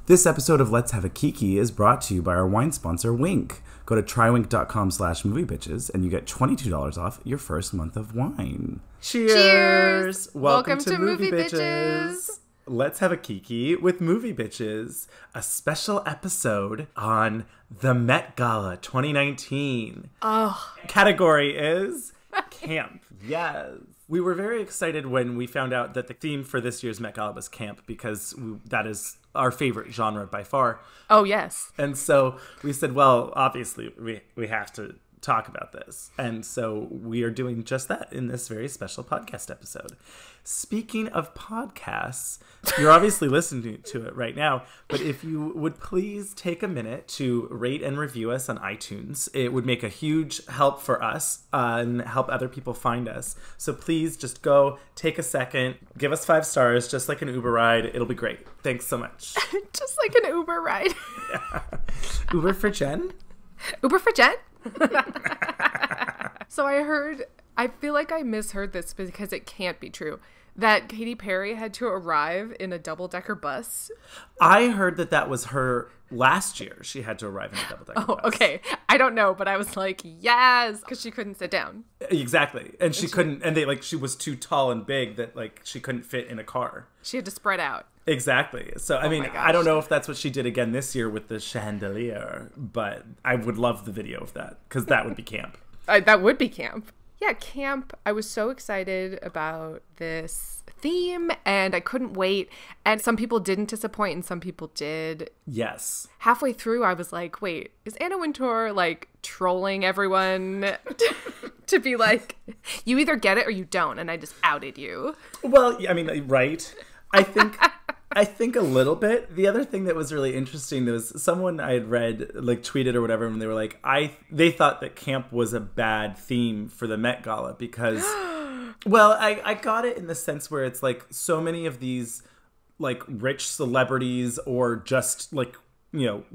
This episode of Let's Have a Kiki is brought to you by our wine sponsor, Winc. Go to trywink.com/moviebitches and you get $22 off your first month of wine. Cheers! Welcome to Movie Bitches. Let's Have a Kiki with Movie Bitches, a special episode on the Met Gala 2019. Oh. Category is camp. Yes. We were very excited when we found out that the theme for this year's Met Gala was camp because that is our favorite genre by far. Oh, yes. And so we said, well, obviously we have to talk about this. And so we are doing just that in this very special podcast episode. Speaking of podcasts, you're obviously listening to it right now, but if you would please take a minute to rate and review us on iTunes, it would make a huge help for us and help other people find us. So please just go take a second, give us 5 stars, just like an Uber ride. It'll be great. Thanks so much. Just like an Uber ride. Yeah. Uber for Jen? Uber for Jen? So I feel like I misheard this because it can't be true, that Katy Perry had to arrive in a double-decker bus. I heard that was her last year. She had to arrive in a double-decker bus. Oh, okay. I don't know, but I was like, yes, because she couldn't sit down. Exactly. And she couldn't, and she was too tall and big that she couldn't fit in a car. She had to spread out. Exactly. So, I mean, I don't know if that's what she did again this year with the chandelier, but I would love the video of that because that would be camp. That would be camp. Yeah, camp. I was so excited about this theme and I couldn't wait. And some people didn't disappoint and some people did. Yes. Halfway through, I was like, wait, is Anna Wintour trolling everyone to be like, you either get it or you don't? And I just outed you. Well, I mean, right. I think a little bit. The other thing that was really interesting, there was someone I had read, tweeted or whatever, and they were like, they thought that camp was a bad theme for the Met Gala because, well, I got it in the sense where it's so many of these rich celebrities or just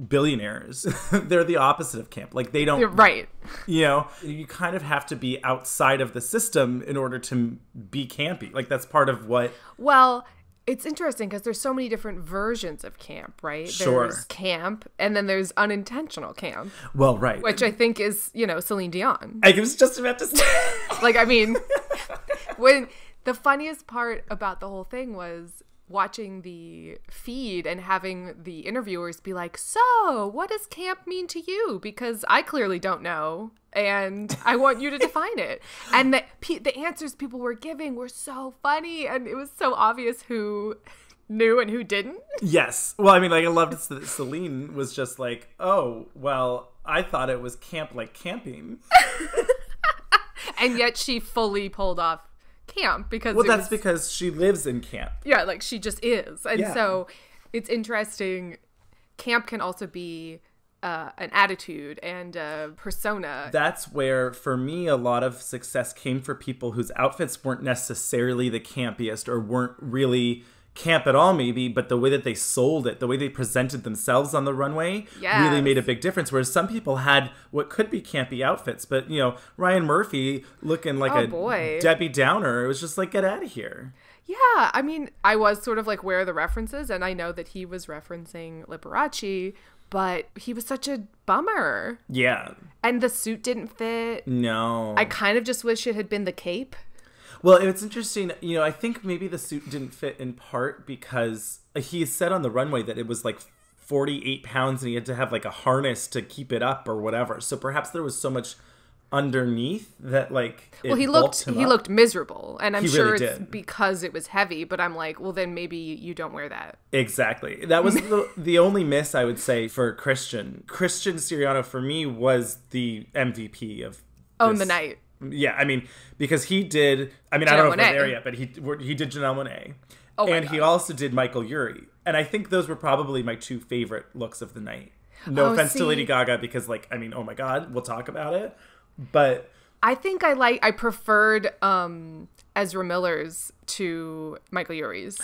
billionaires, they're the opposite of camp. They don't, you're right. You kind of have to be outside of the system in order to be campy. That's part of what. Well, it's interesting because there's so many different versions of camp, right? Sure. There's camp, and then there's unintentional camp. Well, right. Which I think is, Celine Dion. I was just about to say. When the funniest part about the whole thing was watching the feed and having the interviewers be like, so what does camp mean to you? Because I clearly don't know. And I want you to define it. And the answers people were giving were so funny. And it was so obvious who knew and who didn't. Yes. Well, I mean, I loved it that Celine was just oh, well, I thought it was camp like camping. And yet she fully pulled off camp because because she lives in camp. Yeah, she just is. And so it's interesting. Camp can also be an attitude and a persona. That's where, for me, a lot of success came for people whose outfits weren't necessarily the campiest or weren't really camp at all, maybe, but the way that they sold it, the way they presented themselves on the runway really made a big difference. Whereas some people had what could be campy outfits, but, Ryan Murphy looking like Debbie Downer, it was just get out of here. Yeah, I mean, I was sort of where are the references? And I know that he was referencing Liberace, but he was such a bummer. Yeah. And the suit didn't fit. No. I kind of just wish it had been the cape. Well, it's interesting. I think maybe the suit didn't fit in part because he said on the runway that it was 48 pounds and he had to have a harness to keep it up or whatever. So perhaps there was so much underneath that he looked miserable, and I'm sure really it's because it was heavy, but I'm well, then maybe you don't wear that. Exactly. That was the only miss I would say for Christian Siriano. For me, was the MVP of Own the Night. Yeah, I mean, because he did, I don't know if we're there yet, but he did Janelle Monáe. Oh, and he also did Michael Urie. And I think those were probably my 2 favorite looks of the night. No offense to Lady Gaga, because oh my God, we'll talk about it. But I think I preferred Ezra Miller's to Michael Urie's.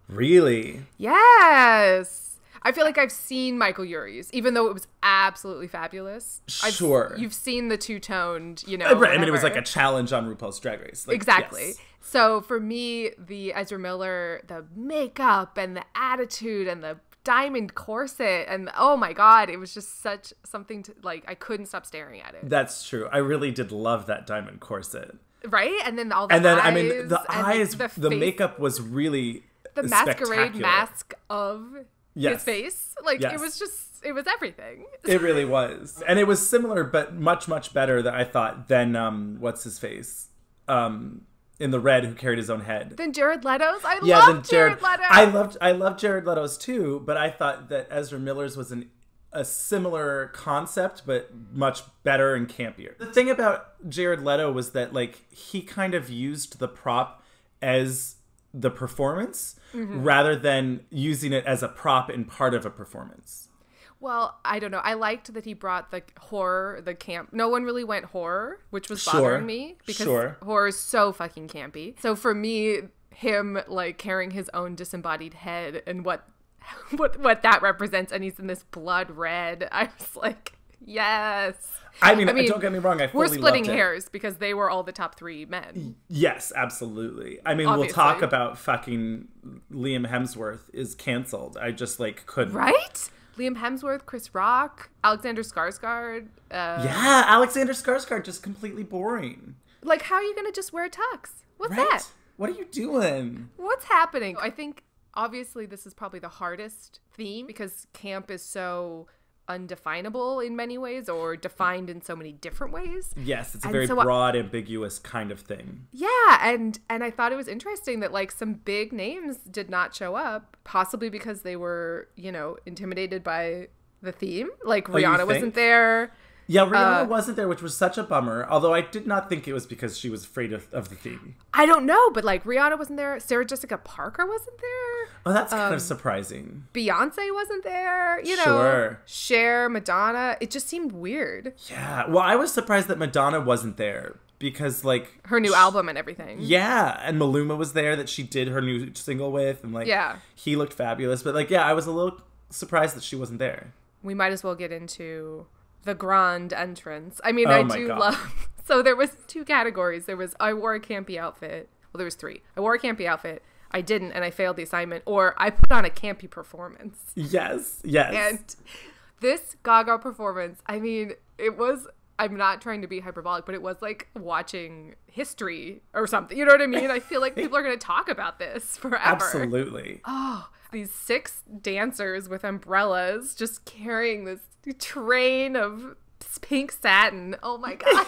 Really? Yes. I feel like I've seen Michael Urie's, even though it was absolutely fabulous. Sure. You've seen the two-toned, you know. Right. Whatever. I mean, it was like a challenge on RuPaul's Drag Race. Like, exactly. Yes. So for me, the Ezra Miller, the makeup and the attitude and the diamond corset and oh my God, it was just such something to like, I couldn't stop staring at it. That's true. I really did love that diamond corset. Right? And then all the and then, eyes. I mean, the eyes, the face, makeup was really the masquerade spectacular. mask of his face. Like, Yes. it was just, it was everything. It really was. And it was similar, but much, much better that I thought than, what's his face? In the red, who carried his own head. Than Jared Leto's? I love Jared Leto. I loved Jared Leto's too, but I thought that Ezra Miller's was a similar concept, but much better and campier. The thing about Jared Leto was that, like, he kind of used the prop as the performance rather than using it as a prop in part of a performance. Well, I don't know. I liked that he brought the horror, the camp. No one really went horror, which was bothering me because horror is so fucking campy. So for me, him like carrying his own disembodied head and what that represents, and he's in this blood red. I was like, yes. I mean, don't get me wrong. I fully we're splitting loved it. hairs because they were all the top 3 men. Yes, absolutely. I mean, Obviously. We'll talk about fucking Liam Hemsworth is canceled. I just like couldn't. Right? Liam Hemsworth, Chris Rock, Alexander Skarsgård. Yeah, Alexander Skarsgård, just completely boring. Like, how are you going to just wear a tux? What's Right? that? What are you doing? What's happening? I think, obviously, this is probably the hardest theme because camp is so undefinable in many ways or defined in so many different ways. Yes, it's a very broad, ambiguous kind of thing. Yeah, and I thought it was interesting that like some big names did not show up, possibly because they were, you know, intimidated by the theme. Like Rihanna wasn't there. Yeah, Rihanna wasn't there, which was such a bummer. Although I did not think it was because she was afraid of the theme. I don't know, but like Rihanna wasn't there. Sarah Jessica Parker wasn't there. Oh, that's kind of surprising. Beyonce wasn't there. You know, Sure. Cher, Madonna. It just seemed weird. Yeah. Well, I was surprised that Madonna wasn't there because, like, her new album and everything. Yeah, and Maluma was there that she did her new single with, and like, he looked fabulous. But like, yeah, I was a little surprised that she wasn't there. We might as well get into the grand entrance. I mean, I do love. So there was 2 categories. There was I wore a campy outfit. Well, there was 3. I wore a campy outfit. I didn't, and I failed the assignment. Or I put on a campy performance. Yes. And this Gaga performance, I mean, it was. I'm not trying to be hyperbolic, but it was like watching history or something. You know what I mean? I feel like people are going to talk about this forever. Absolutely. Oh, these 6 dancers with umbrellas just carrying this train of pink satin. Oh my God.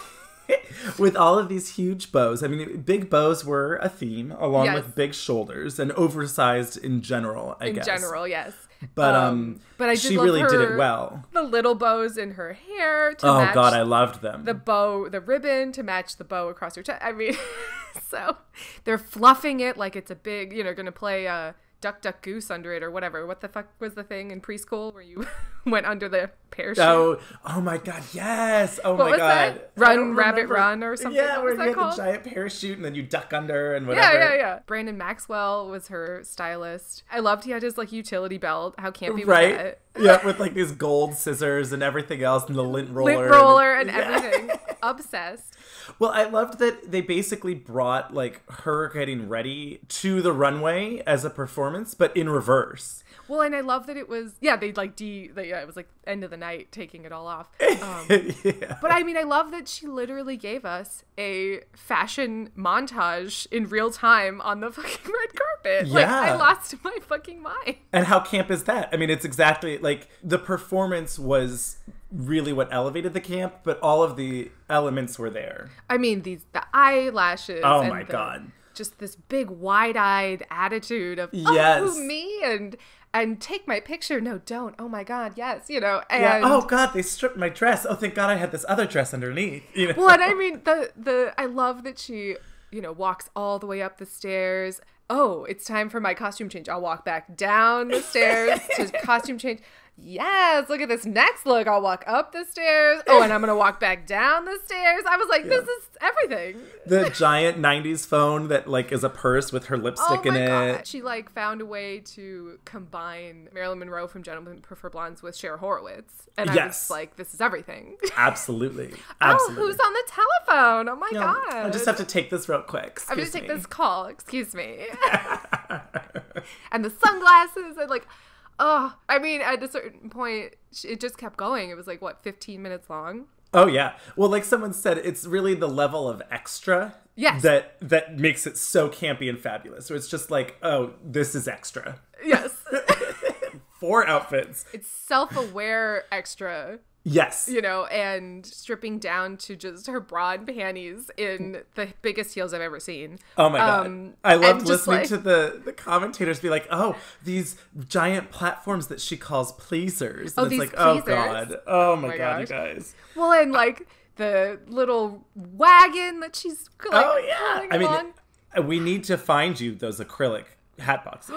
With all of these huge bows. I mean, big bows were a theme, along with big shoulders and oversized in general, I guess. In general, yes. But I she really did it well. The little bows in her hair to match. Oh God, I loved them. The ribbon to match the bow across her chest. I mean, so they're fluffing it like it's a big, you know, going to play Duck Duck Goose under it or whatever. What the fuck was the thing in preschool where you went under the parachute? Oh my God, yes. Oh what my was God. That? Run, Rabbit, Run or something? Yeah, where you had the giant parachute and then you duck under and whatever. Yeah. Brandon Maxwell was her stylist. I loved he had his like utility belt. How campy was that? Yeah, with like these gold scissors and everything else and the lint roller. And everything. Obsessed. Well, I loved that they basically brought like her getting ready to the runway as a performance, but in reverse. Well, and I love that it was, it was like end of the night taking it all off. But I mean, I love that she literally gave us a fashion montage in real time on the fucking red carpet. Yeah. Like, I lost my fucking mind. And how camp is that? I mean, it's exactly like the performance was really what elevated the camp, but all of the elements were there. I mean, the eyelashes. Oh my God. Just this big wide-eyed attitude of, me? And take my picture. No, don't. Oh my God, yes, you know. And oh God, they stripped my dress. Oh, thank God I had this other dress underneath. You know? Well, and I mean, I love that she, you know, walks all the way up the stairs. Oh, it's time for my costume change. I'll walk back down the stairs to costume change. yes, look at this next look. I'll walk up the stairs. Oh, and I'm going to walk back down the stairs. I was like, this is everything. The giant 90s phone that like is a purse with her lipstick in it. She like found a way to combine Marilyn Monroe from Gentlemen Prefer Blondes with Cher Horowitz. And I was like, this is everything. Absolutely. Oh, who's on the telephone? Oh my God. I just have to take this real quick. I'm going to take this call. Excuse me. And the sunglasses and like, oh, I mean, at a certain point, it just kept going. It was like, what, 15 minutes long? Oh, yeah. Well, like someone said, it's really the level of extra that makes it so campy and fabulous. So it's just like, oh, this is extra. Yes. 4 outfits. It's self-aware extra. Yes. You know, and stripping down to just her bra and panties in the biggest heels I've ever seen. Oh my God. I loved listening to the commentators be like, oh, these giant platforms that she calls pleasers. And it's like, pleasers. Oh God. Oh my God, you guys. Well, and like the little wagon that she's like, I mean, we need to find you those acrylic hat boxes.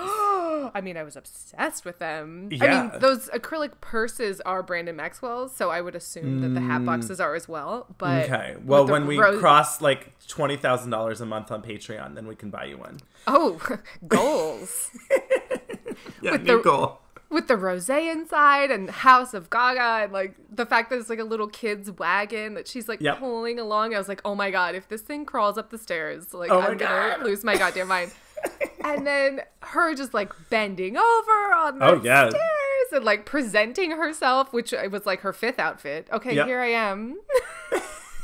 I mean, I was obsessed with them. Yeah. I mean, those acrylic purses are Brandon Maxwell's, so I would assume that the hat boxes are as well. But okay, well, when we cross like $20,000 a month on Patreon, then we can buy you one. Oh, goals! New goal. With the rosé inside and House of Gaga and like the fact that it's like a little kid's wagon that she's like pulling along. I was like, oh my God, if this thing crawls up the stairs, like I'm gonna lose my goddamn mind. And then her just like bending over on the stairs and like presenting herself, which was like her 5th outfit. Okay, here I am.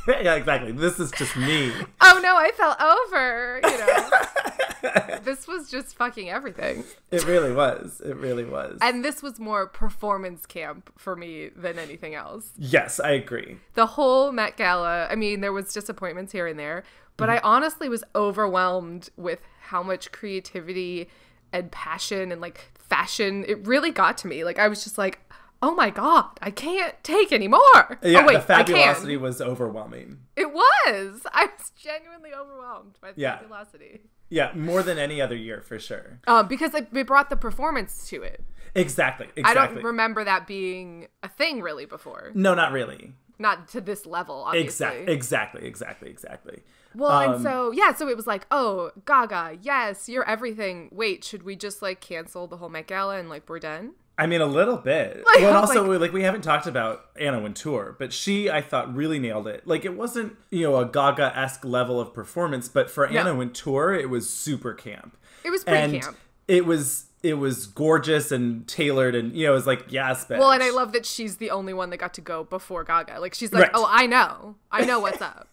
Yeah, exactly. This is just me. Oh no, I fell over. You know, this was just fucking everything. It really was. It really was. And this was more performance camp for me than anything else. Yes, I agree. The whole Met Gala, I mean, there was disappointments here and there, but I honestly was overwhelmed with how much creativity and passion and like fashion, it really got to me. Like I was just like, oh my God, I can't take anymore. Yeah, oh, wait, the fabulosity was overwhelming. It was. I was genuinely overwhelmed by the fabulosity. Yeah, more than any other year for sure. Because it brought the performance to it. Exactly. I don't remember that being a thing really before. No, not really. Not to this level, obviously. Exactly. Well, and so it was like, oh, Gaga, yes, you're everything. Wait, should we just like cancel the whole Met Gala and like we're done? I mean, a little bit. Well, and also, like, we haven't talked about Anna Wintour, but she, I thought, really nailed it. Like, it wasn't, a Gaga-esque level of performance, but for Anna Wintour, it was super camp. It was pretty camp. It was gorgeous and tailored, and it was like, yes, bitch. Well, and I love that she's the only one that got to go before Gaga. Like, she's like, oh, I know what's up.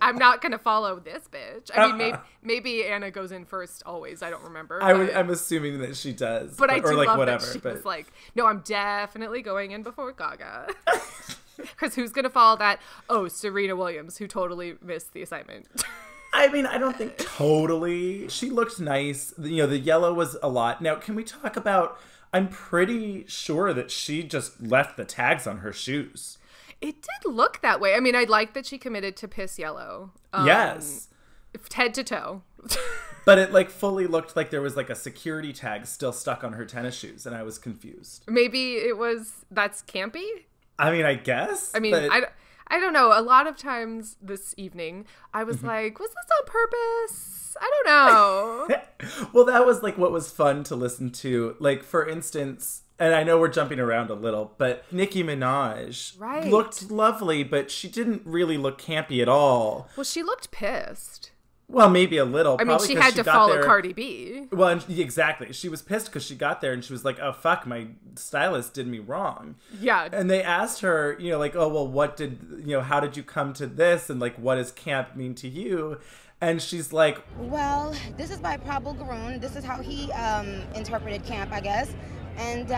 I'm not gonna follow this bitch. I mean, maybe Anna goes in first always. I don't remember. I'm assuming that she does. But I do love that she was like, no, I'm definitely going in before Gaga. Because who's gonna follow that? Oh, Serena Williams, who totally missed the assignment. I mean, I don't think totally. She looked nice. The yellow was a lot. Now, can we talk about? I'm pretty sure that she just left the tags on her shoes. It did look that way. I mean, I like that she committed to piss yellow. Yes. Head to toe. But it like fully looked like there was like a security tag still stuck on her tennis shoes, and I was confused. Maybe that's campy? I mean, I guess. I mean, I don't know. A lot of times this evening, I was like, was this on purpose? I don't know. Well, that was like what was fun to listen to. Like, for instance... And I know we're jumping around a little, but Nicki Minaj looked lovely, but she didn't really look campy at all. Well, she looked pissed. Well, maybe a little. I mean, she had to follow Cardi B. Well, exactly. She was pissed because she got there and she was like, oh, fuck, my stylist did me wrong. Yeah. And they asked her, like, oh, well, how did you come to this? And like, what does camp mean to you? And she's like, well, this is by Prabal Gurun. This is how he interpreted camp, I guess. And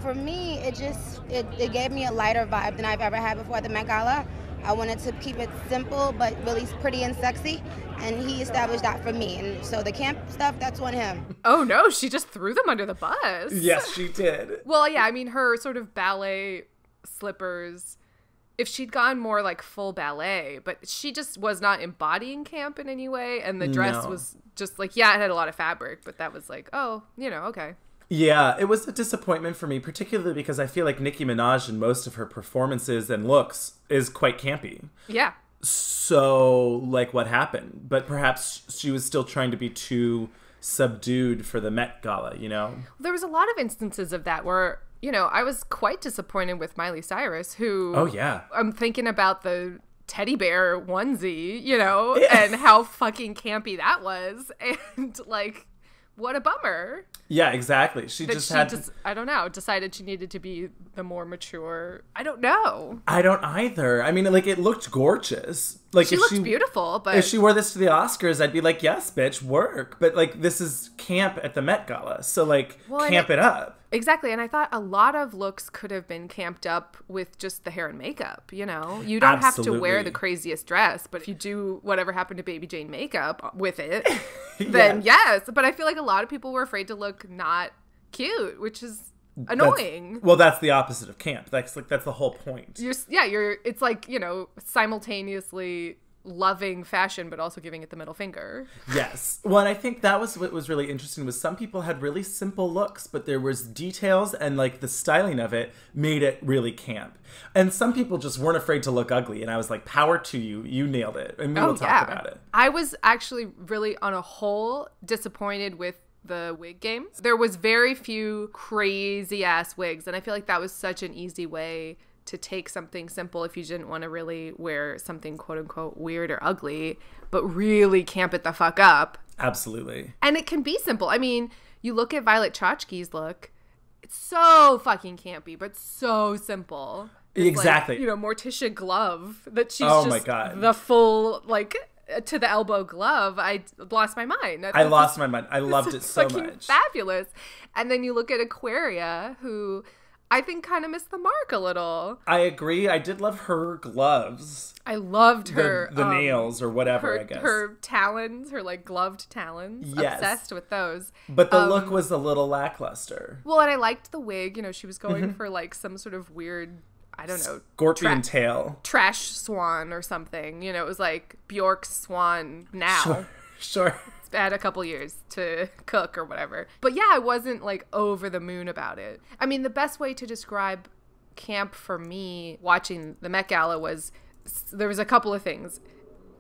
for me, it gave me a lighter vibe than I've ever had before at the Met Gala. I wanted to keep it simple, but really pretty and sexy. And he established that for me. And so the camp stuff, that's on him. Oh, no, she just threw them under the bus. Yes, she did. Well, yeah, I mean, her sort of ballet slippers, if she'd gone more like full ballet, but she just was not embodying camp in any way. And the dress was just like, it had a lot of fabric, but that was like, oh, okay. Yeah, it was a disappointment for me, particularly because I feel like Nicki Minaj in most of her performances and looks is quite campy. Yeah. So, like, what happened? But perhaps she was still trying to be too subdued for the Met Gala, you know? There was a lot of instances of that where, you know, I was quite disappointed with Miley Cyrus, who... Oh, yeah. I'm thinking about the teddy bear onesie, you know, and how fucking campy that was. And, like, what a bummer. Yeah, exactly. She I don't know, decided she needed to be the more mature. I don't know. I don't either. I mean, like, it looked gorgeous. Like, She looked beautiful, but... If she wore this to the Oscars, I'd be like, yes, bitch, work. But, like, this is camp at the Met Gala. So, like, camp it up. Exactly. And I thought a lot of looks could have been camped up with just the hair and makeup, you know? You don't have to wear the craziest dress, but if you do whatever happened to Baby Jane makeup with it, then yes. But I feel like a lot of people were afraid to look not cute, which is annoying. That's the opposite of camp. That's the whole point. It's like, you know, simultaneously loving fashion but also giving it the middle finger. Yes. Well, and I think that was what was really interesting was some people had really simple looks, but there was details and like the styling of it made it really camp. And some people just weren't afraid to look ugly, and I was like, power to you. You nailed it. And we will talk about it. I was actually really on a whole disappointed with the wig game. There was very few crazy ass wigs, and I feel like that was such an easy way to take something simple if you didn't want to really wear something quote unquote weird or ugly, but really camp it the fuck up. Absolutely. And it can be simple. I mean, you look at Violet Chachki's look, it's so fucking campy, but so simple. It's exactly. Like, you know, Morticia glove that she's my God. The full, like, to the elbow glove. I lost my mind. I lost my mind. I loved it so much. Fabulous. And then you look at Aquaria, who I think kind of missed the mark a little. I agree. I did love her gloves. I loved her. The nails or whatever, I guess. Her talons, her like gloved talons. Yes. Obsessed with those. But the look was a little lackluster. Well, and I liked the wig. You know, she was going for like some sort of weird, I don't know. Scorpion tail. Trash swan or something. You know, it was like Bjork's swan now. Sure. Had a couple years to cook or whatever. But yeah, I wasn't like over the moon about it. I mean, the best way to describe camp for me watching the Met Gala was there was a couple of things.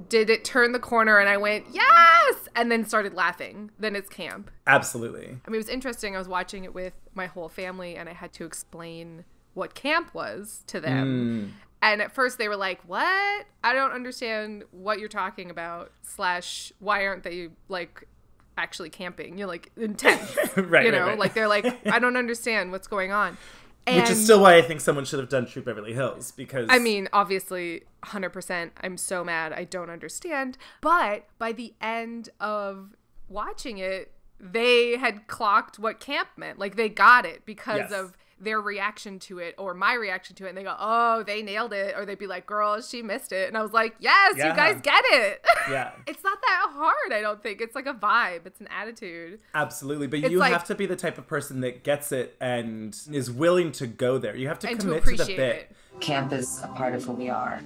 Did it turn the corner and I went, yes! And then started laughing. Then it's camp. Absolutely. I mean, it was interesting. I was watching it with my whole family and I had to explain what camp was to them. And at first they were like, what? I don't understand what you're talking about. / why aren't they like actually camping? You're like intense. Right. You know, right. like they're like, I don't understand what's going on. And, which is still why I think someone should have done Troop Beverly Hills, because... I mean, obviously, 100%, I'm so mad, I don't understand. But by the end of watching it, they had clocked what camp meant. Like, they got it because of their reaction to it or my reaction to it, and they go, oh, they nailed it, or they'd be like, girl, she missed it, and I was like, yes, you guys get it. Yeah. It's not that hard, I don't think. It's like a vibe. It's an attitude. Absolutely. But you have to be the type of person that gets it and is willing to go there. You have to commit to the bit. It. Camp is a part of who we are.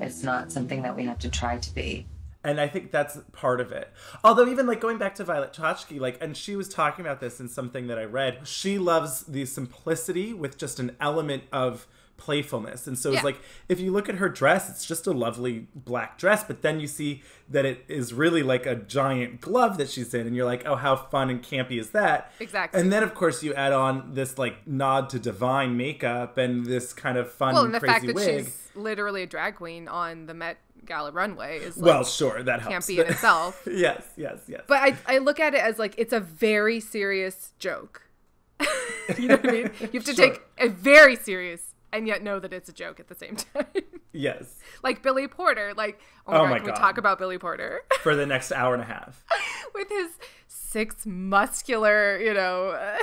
It's not something that we have to try to be. And I think that's part of it. Although even like going back to Violet Chachki, like, and she was talking about this in something that I read, she loves the simplicity with just an element of playfulness. And so it's like, if you look at her dress, it's just a lovely black dress, but then you see that it is really like a giant glove that she's in, and you're like, oh, how fun and campy is that? Exactly. And then of course you add on this like nod to divine makeup and this kind of fun, and the crazy fact that wig. she's literally a drag queen on the Met Gala runway is like, well, sure, that helps. Campy in itself. Yes. But I look at it as like it's a very serious joke. You know what I mean? You have to take a very serious and yet know that it's a joke at the same time. Yes. Like Billy Porter. Like, oh my God, can we talk about Billy Porter? For the next hour and a half. With his 6 muscular, you know...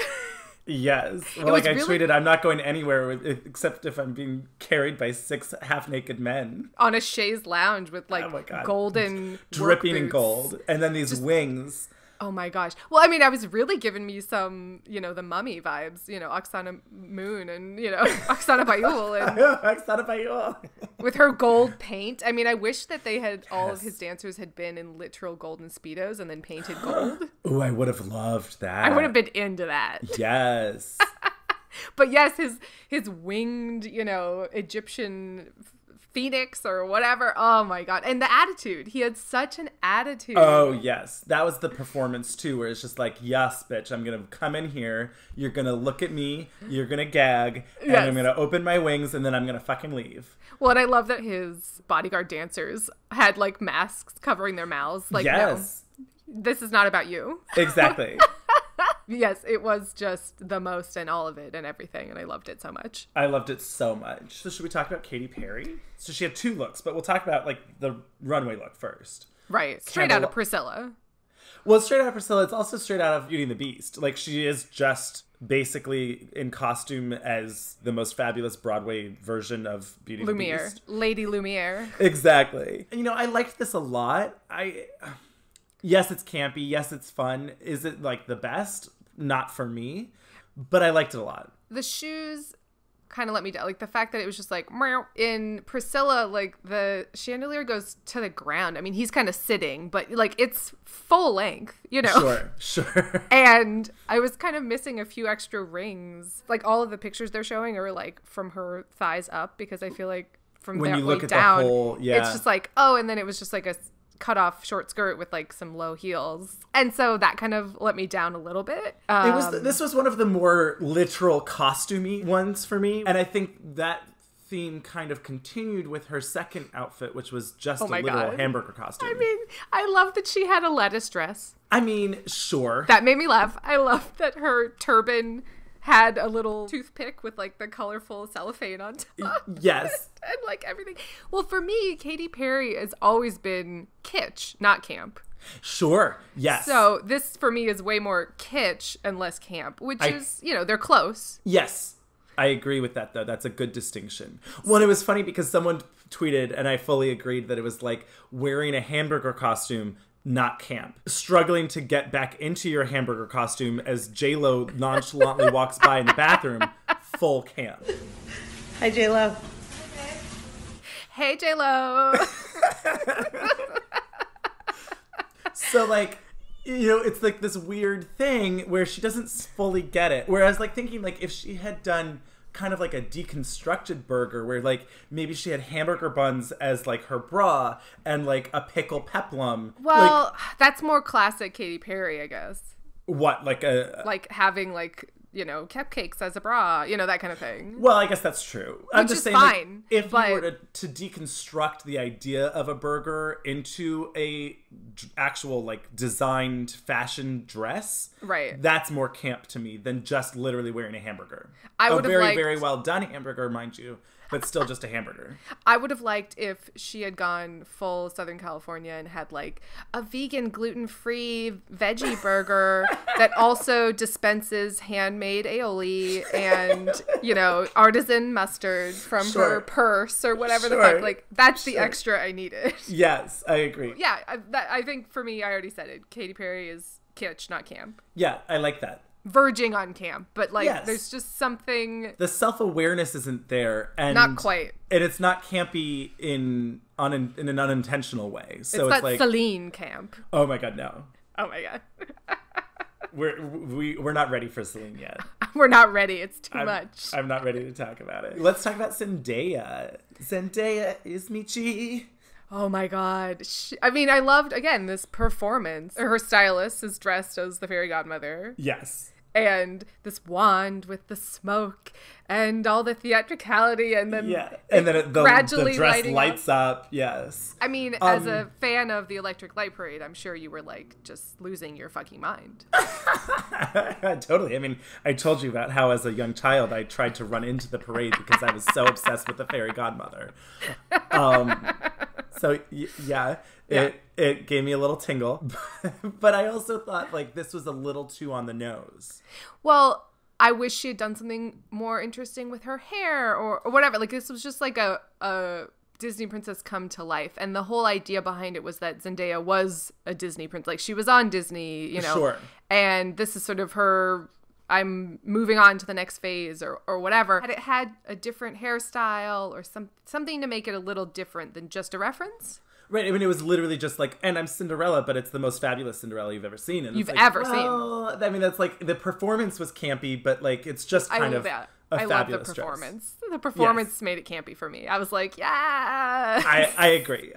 Yes. Well, like I tweeted, I'm not going anywhere except if I'm being carried by 6 half-naked men. On a chaise lounge with like golden dripping in gold. And then these wings. Oh my gosh. Well, I mean, I was really giving me some, the Mummy vibes, Oksana Moon and, Oksana Bayul and Oksana Bayul. with her gold paint. I mean, I wish that they had all of his dancers had been in literal golden Speedos and then painted gold. Oh, I would have loved that. I would have been into that. Yes. But yes, his winged, Egyptian phoenix or whatever. Oh my God. And the attitude. He had such an attitude. Oh, yes. That was the performance too, where it's just like, yes, bitch, I'm going to come in here. You're going to look at me. You're going to gag. And I'm going to open my wings and then I'm going to fucking leave. Well, and I love that his bodyguard dancers had like masks covering their mouths. Like, yes. No, this is not about you. Exactly. Yes, it was just the most and all of it and everything, and I loved it so much. I loved it so much. So should we talk about Katy Perry? So she had 2 looks, but we'll talk about like the runway look first. Right, straight out of Priscilla. Well, straight out of Priscilla, it's also straight out of Beauty and the Beast. Like, she is just basically in costume as the most fabulous Broadway version of Beauty and the Beast. Lady Lumiere. Exactly. I liked this a lot. Yes, it's campy. Yes, it's fun. Is it like the best? Not for me, but I liked it a lot. The shoes kind of let me down. Like the fact that it was just like, meow. In Priscilla, like the chandelier goes to the ground. I mean, he's kind of sitting, but like it's full length, Sure. And I was kind of missing a few extra rings. Like all of the pictures they're showing are like from her thighs up, because I feel like from when that you look at down, the whole, it's just like, oh, and then it was just like a cut off short skirt with like some low heels, and so that kind of let me down a little bit. This was one of the more literal costumey ones for me, and I think that theme kind of continued with her second outfit, which was just a literal hamburger costume. I mean, I love that she had a lettuce dress. I mean, sure, that made me laugh. I love that her turban had a little toothpick with like the colorful cellophane on top. Yes. And like everything. Well, for me, Katy Perry has always been kitsch, not camp. Sure. Yes. So this for me is way more kitsch and less camp, which is, they're close. Yes. I agree with that, though. That's a good distinction. Well, it was funny because someone tweeted, and I fully agreed, that it was like wearing a hamburger costume, not camp. Struggling to get back into your hamburger costume as J-Lo nonchalantly walks by in the bathroom, full camp. Hi, J-Lo. Hey, J-Lo. So, like, it's like this weird thing where she doesn't fully get it. Whereas, like, thinking, like, if she had done kind of like a deconstructed burger where like maybe she had hamburger buns as like her bra and like a pickle peplum. Well, that's more classic Katy Perry, I guess. What, like having like, cupcakes as a bra, that kind of thing. Well, I guess that's true. I'm just saying, fine. Like, if you were to deconstruct the idea of a burger into a actual like designed fashion dress, right, that's more camp to me than just literally wearing a hamburger. I would have liked, very well done hamburger, mind you, but still just a hamburger. I would have liked if she had gone full Southern California and had like a vegan, gluten-free veggie burger that also dispenses handmade aioli and, artisan mustard from her purse or whatever the fuck. Like, that's the extra I needed. Yes, I agree. Yeah, I think for me, I already said it. Katy Perry is kitsch, not camp. Yeah, I like that. Verging on camp, but like there's just something, the self-awareness isn't there, and not quite, and it's not campy in an unintentional way. So it's not like Celine camp. Oh my god, no. Oh my god. We're not ready for Celine yet. We're not ready. It's too much. I'm not ready to talk about it. Let's talk about Zendaya. Zendaya is Michi. Oh my god. I mean, I loved, again, this performance. Her stylist is dressed as the fairy godmother. Yes. And this wand with the smoke and all the theatricality, and then the dress lights up. Yes. I mean, as a fan of the Electric Light Parade, I'm sure you were like just losing your fucking mind. Totally. I mean, I told you about how as a young child I tried to run into the parade because I was so obsessed with the fairy godmother. So yeah. It gave me a little tingle, but I also thought like this was a little too on the nose. Well, I wish she had done something more interesting with her hair or whatever. Like this was just like a Disney princess come to life. And the whole idea behind it was that Zendaya was a Disney princess. Like, she was on Disney, you know. Sure. And this is sort of her, I'm moving on to the next phase or whatever. Had it had a different hairstyle or something to make it a little different than just a reference? Right, I mean, it was literally just like, and I'm Cinderella, but it's the most fabulous Cinderella you've ever seen. And You've it's like, ever seen. I mean, that's like, the performance was campy, but like, it's just kind of that. a I love the fabulous performance. dress. The performance made it campy for me. I was like, yeah. I agree.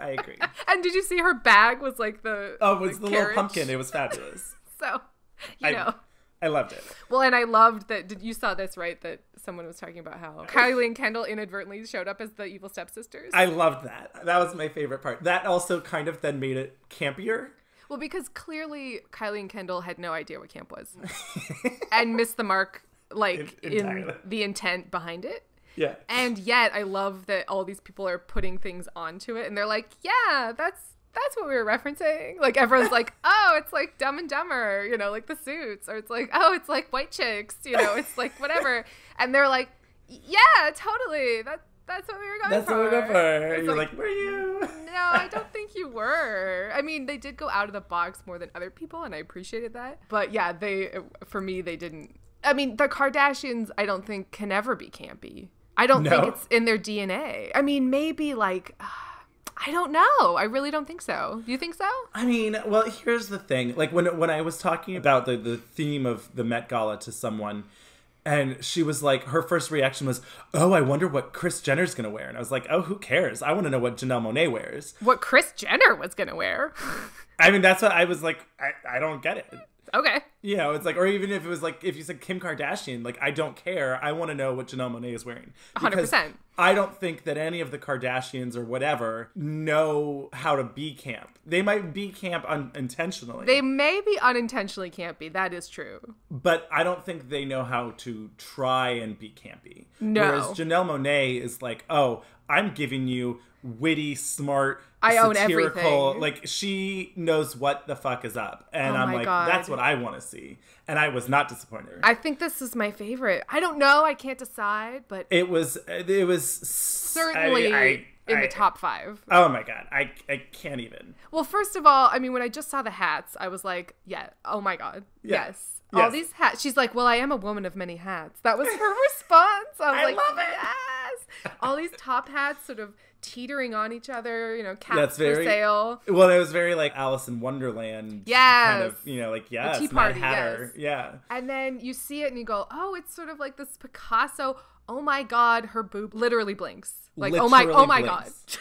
And did you see her bag was like the Oh, it was the little carriage? pumpkin. It was fabulous. So, you know. I loved it. Well, and I loved that. You saw this, right? That someone was talking about how Kylie and Kendall inadvertently showed up as the evil stepsisters. I loved that. That was my favorite part. That also kind of then made it campier. Well, because clearly Kylie and Kendall had no idea what camp was and missed the mark, like, in the intent behind it. Yeah. And yet I love that all these people are putting things onto it and they're like, yeah, that's what we were referencing. Like, everyone's like, oh, it's like Dumb and Dumber, you know, like the Suits. Or it's like, oh, it's like White Chicks, you know, it's like whatever. And they're like, yeah, totally. That's what we were going for. That's what we were going for. It's You're like, were you? No, I don't think you were. I mean, they did go out of the box more than other people, and I appreciated that. But yeah, for me, they didn't. I mean, the Kardashians, I don't think can ever be campy. I don't think it's in their DNA. I mean, maybe like... I don't know. I really don't think so. Do you think so? I mean, well, here's the thing. Like, when I was talking about the theme of the Met Gala to someone, and she was like, her first reaction was, oh, I wonder what Kris Jenner's going to wear. And I was like, oh, who cares? I want to know what Janelle Monáe wears. What Kris Jenner was going to wear? I mean, that's what I was like, I don't get it. Okay. You know, it's like, or even if it was like, if you said Kim Kardashian, like, I don't care. I want to know what Janelle Monáe is wearing. 100%. I don't think that any of the Kardashians or whatever know how to be camp. They might be camp unintentionally. They may be unintentionally campy. That is true. But I don't think they know how to try and be campy. No. Whereas Janelle Monáe is like, oh, I'm giving you witty, smart, I own satirical, everything. like, she knows what the fuck is up. And Oh I'm my like, God. that's what I want to see. And I was not disappointed. I think this is my favorite. I don't know. I can't decide, but It was certainly in the top 5. Oh my God. I can't even. Well, first of all, I mean, when I just saw the hats, I was like, yeah, oh my God. Yeah. Yes. All these hats. She's like, well, I am a woman of many hats. That was her response. I was love it. Yes. All these top hats sort of teetering on each other, you know, caps That's very, for sale. Well, it was very like Alice in Wonderland. Yes. Kind of, you know, like, yes, Tea Mad Party, Hatter. yes. Yeah. And then you see it and you go, oh, it's sort of like this Picasso. Oh my God, her boob literally blinks. Like, oh my Literally God. blinks.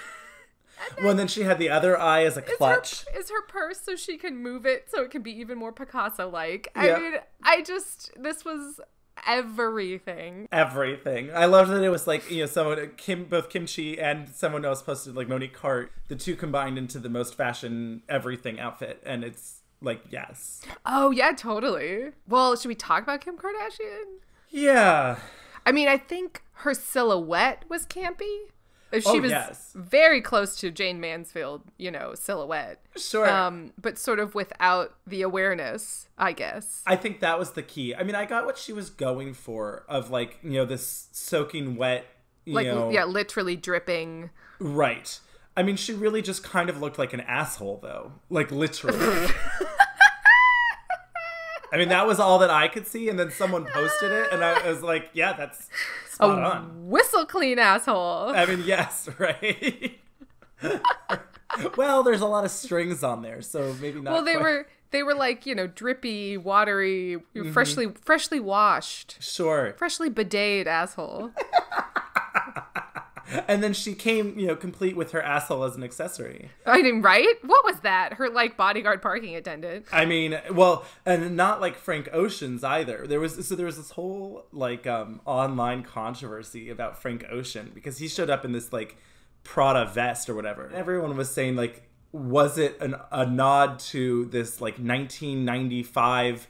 Well, and then she had the other eye as a clutch. Is her purse so she can move it so it can be even more Picasso-like. Yeah. I mean, this was everything. Everything. I loved that it was like, you know, both Kimchi and someone else posted like Monique Hart, the two combined into the most fashion everything outfit. And it's like, yes. Oh, yeah, totally. Well, should we talk about Kim Kardashian? Yeah. I mean, I think her silhouette was campy. She was yes. very close to Jane Mansfield, you know, silhouette. Sure. But sort of without the awareness, I guess. I think that was the key. I mean, I got what she was going for of like, you know, this soaking wet, you know. Yeah, literally dripping. Right. I mean, she really just kind of looked like an asshole, though. Like, literally. I mean, that was all that I could see, and then someone posted it, and I was like, yeah, that's spot on. Whistle clean asshole. I mean, yes, right? Well, there's a lot of strings on there, so maybe not. Well, they were like, you know, drippy, watery, freshly washed. Sure. Freshly bideted asshole. And then she came, you know, complete with her asshole as an accessory. I mean, right? What was that? Her, like, bodyguard parking attendant. I mean, well, and not like Frank Ocean's either. There was this whole, like, online controversy about Frank Ocean because he showed up in this, like, Prada vest or whatever. And everyone was saying, like, was it a nod to this, like, 1995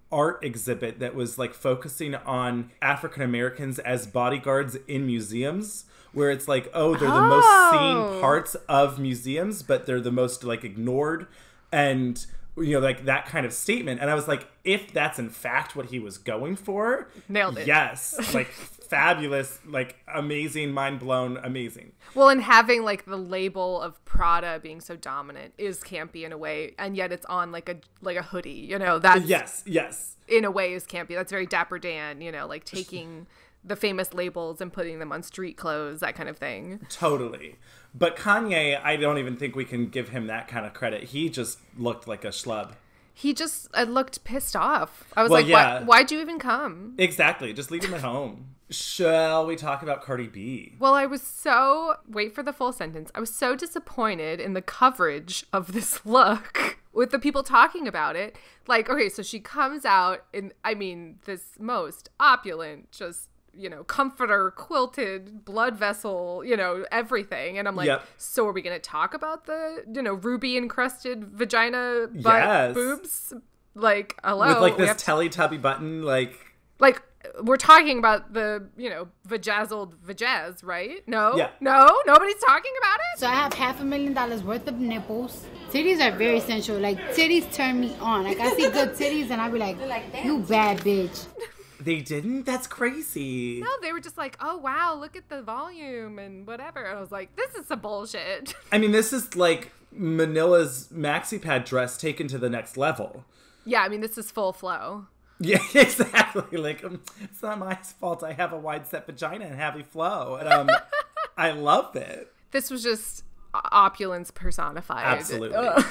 art exhibit that was, like, focusing on African Americans as bodyguards in museums? Where it's like, oh, they're the most seen parts of museums, but they're the most, like, ignored. And you know, like that kind of statement. And I was like, if that's in fact what he was going for, nailed it. Yes, like fabulous, like amazing, mind blown, amazing. Well, and having like the label of Prada being so dominant is campy in a way, and yet it's on like a hoodie, you know, that's yes in a way is campy. That's very Dapper Dan, you know, like taking the famous labels and putting them on street clothes, that kind of thing. Totally. But Kanye, I don't even think we can give him that kind of credit. He just looked like a schlub. He just looked pissed off. I was why'd you even come? Exactly. Just leave him at home. Shall we talk about Cardi B? Well, wait for the full sentence. I was so disappointed in the coverage of this look with the people talking about it. Like, okay, so she comes out in, I mean, this most opulent, just, you know, comforter, quilted, blood vessel, you know, everything. And I'm like, So are we going to talk about the, you know, ruby encrusted vagina, butt, boobs? Like, hello. With like this Teletubby button, like we're talking about the, you know, vajazzled vajazz, right? No? Yeah. No? Nobody's talking about it? So I have $500,000 worth of nipples. Titties are very sensual. Like, titties turn me on. Like, I see good titties and I be like, you bad bitch. They didn't? That's crazy. No, they were just like, oh, wow, look at the volume and whatever. And I was like, this is some bullshit. I mean, this is like Manila's maxi pad dress taken to the next level. Yeah, I mean, this is full flow. Yeah, exactly. Like, it's not my fault I have a wide set vagina and heavy flow. And I love it. This was just opulence personified. Absolutely.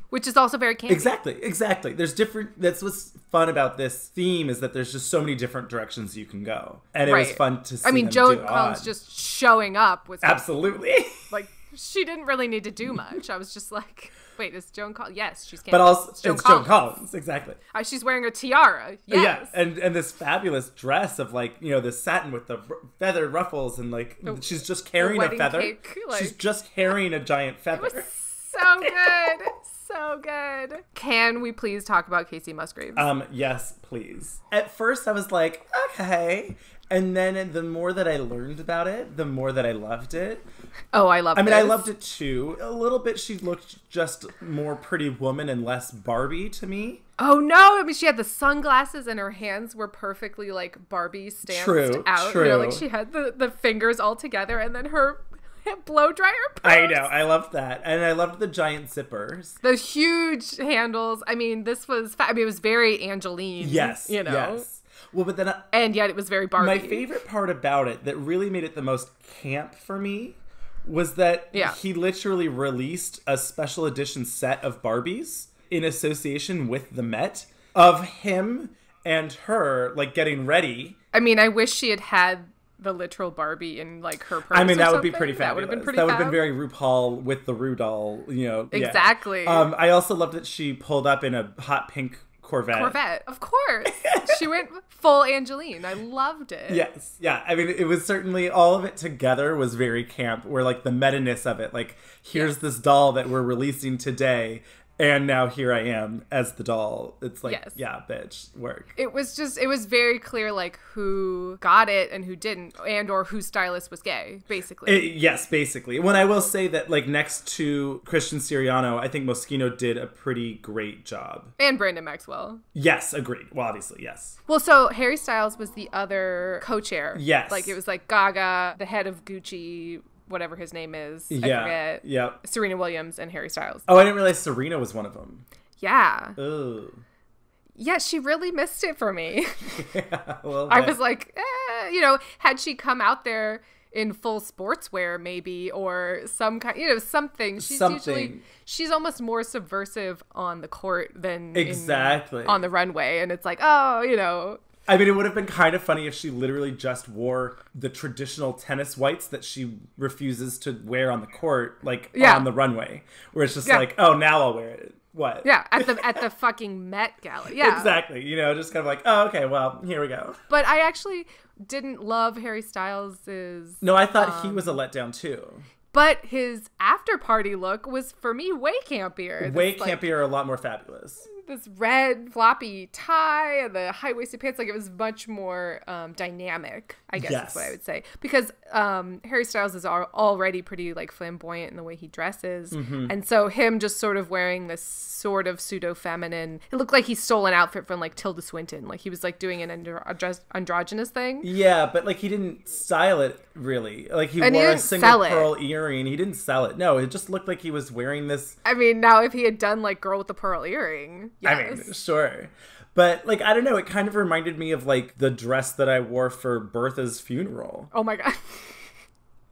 Which is also very campy. Exactly. There's different, that's what's fun about this theme, is that there's just so many different directions you can go. And it was fun to see. I mean, Joan Collins just showing up was absolutely. Like, she didn't really need to do much. I was just like, wait, is Joan Collins? Yes, she's campy. But also, it's Joan Collins. Exactly. She's wearing a tiara. Yes. Yeah, and this fabulous dress of, like, you know, the satin with the feathered ruffles, and like she's just carrying a feather. Cake, like, she's just carrying a giant feather. It was so good. So good. Can we please talk about Casey Musgraves? Yes, please. At first I was like, okay. And then the more that I learned about it, the more that I loved it. Oh, I loved it. I mean, I loved it too. A little bit, she looked just more Pretty Woman and less Barbie to me. Oh, no. I mean, she had the sunglasses and her hands were perfectly, like, Barbie stanced out. True. You know, like, she had the fingers all together and then her blow dryer purse. I know. I loved that. And I loved the giant zippers. The huge handles. I mean, this was, it was very Angeline. Yes. You know? Yes. Well, but then... and yet it was very Barbie. My favorite part about it that really made it the most camp for me was that he literally released a special edition set of Barbies in association with the Met of him and her, like, getting ready. I mean, I wish she had the literal Barbie in, like, her purse. I mean, that would be something. pretty fabulous. That would have been pretty That would have been very RuPaul with the Ru doll, you know. Exactly. Yeah. I also loved that she pulled up in a hot pink Corvette. Of course. She went full Angeline. I loved it. Yes. Yeah. I mean, it was certainly, all of it together was very camp, where, like, the meta-ness of it, like, here's this doll that we're releasing today, and now here I am as the doll. It's like, yeah, bitch, work. It was very clear, like, who got it and who didn't, and or whose stylist was gay, basically. Yes, basically. When I will say that, like, next to Christian Siriano, I think Moschino did a pretty great job. And Brandon Maxwell. Yes, agreed. Well, obviously, yes. Well, so Harry Styles was the other co-chair. Yes. Like, it was like Gaga, the head of Gucci, whatever his name is. I forget. Yeah. Serena Williams and Harry Styles. Oh, I didn't realize Serena was one of them. Yeah. Ooh. Yeah, she really missed it for me. Yeah, well, I was like, you know, had she come out there in full sportswear maybe, or some kind, you know, something. She's almost more subversive on the court than on the runway. And it's like, oh, you know. I mean, it would have been kind of funny if she literally just wore the traditional tennis whites that she refuses to wear on the court, like on the runway, where it's just like, oh, now I'll wear it. What? Yeah, at the fucking Met Gala. Yeah, exactly. You know, just kind of like, oh, okay, well, here we go. But I actually didn't love Harry Styles's. No, I thought he was a letdown too. But his after party look was, for me, way campier. Way campier, a lot more fabulous. this red floppy tie and the high-waisted pants. Like, it was much more dynamic, I guess is what I would say. Because Harry Styles is already pretty, like, flamboyant in the way he dresses. And so him just sort of wearing this sort of pseudo-feminine, it looked like he stole an outfit from, like, Tilda Swinton. Like, he was, like, doing an androgynous thing. Yeah, but, like, he didn't style it, really. Like, he wore a single pearl earring. He didn't sell it. No, it just looked like he was wearing this. I mean, now if he had done, like, Girl with the Pearl Earring, yes. I mean, sure. But, like, I don't know. It kind of reminded me of, like, the dress that I wore for Bertha's funeral. Oh, my God.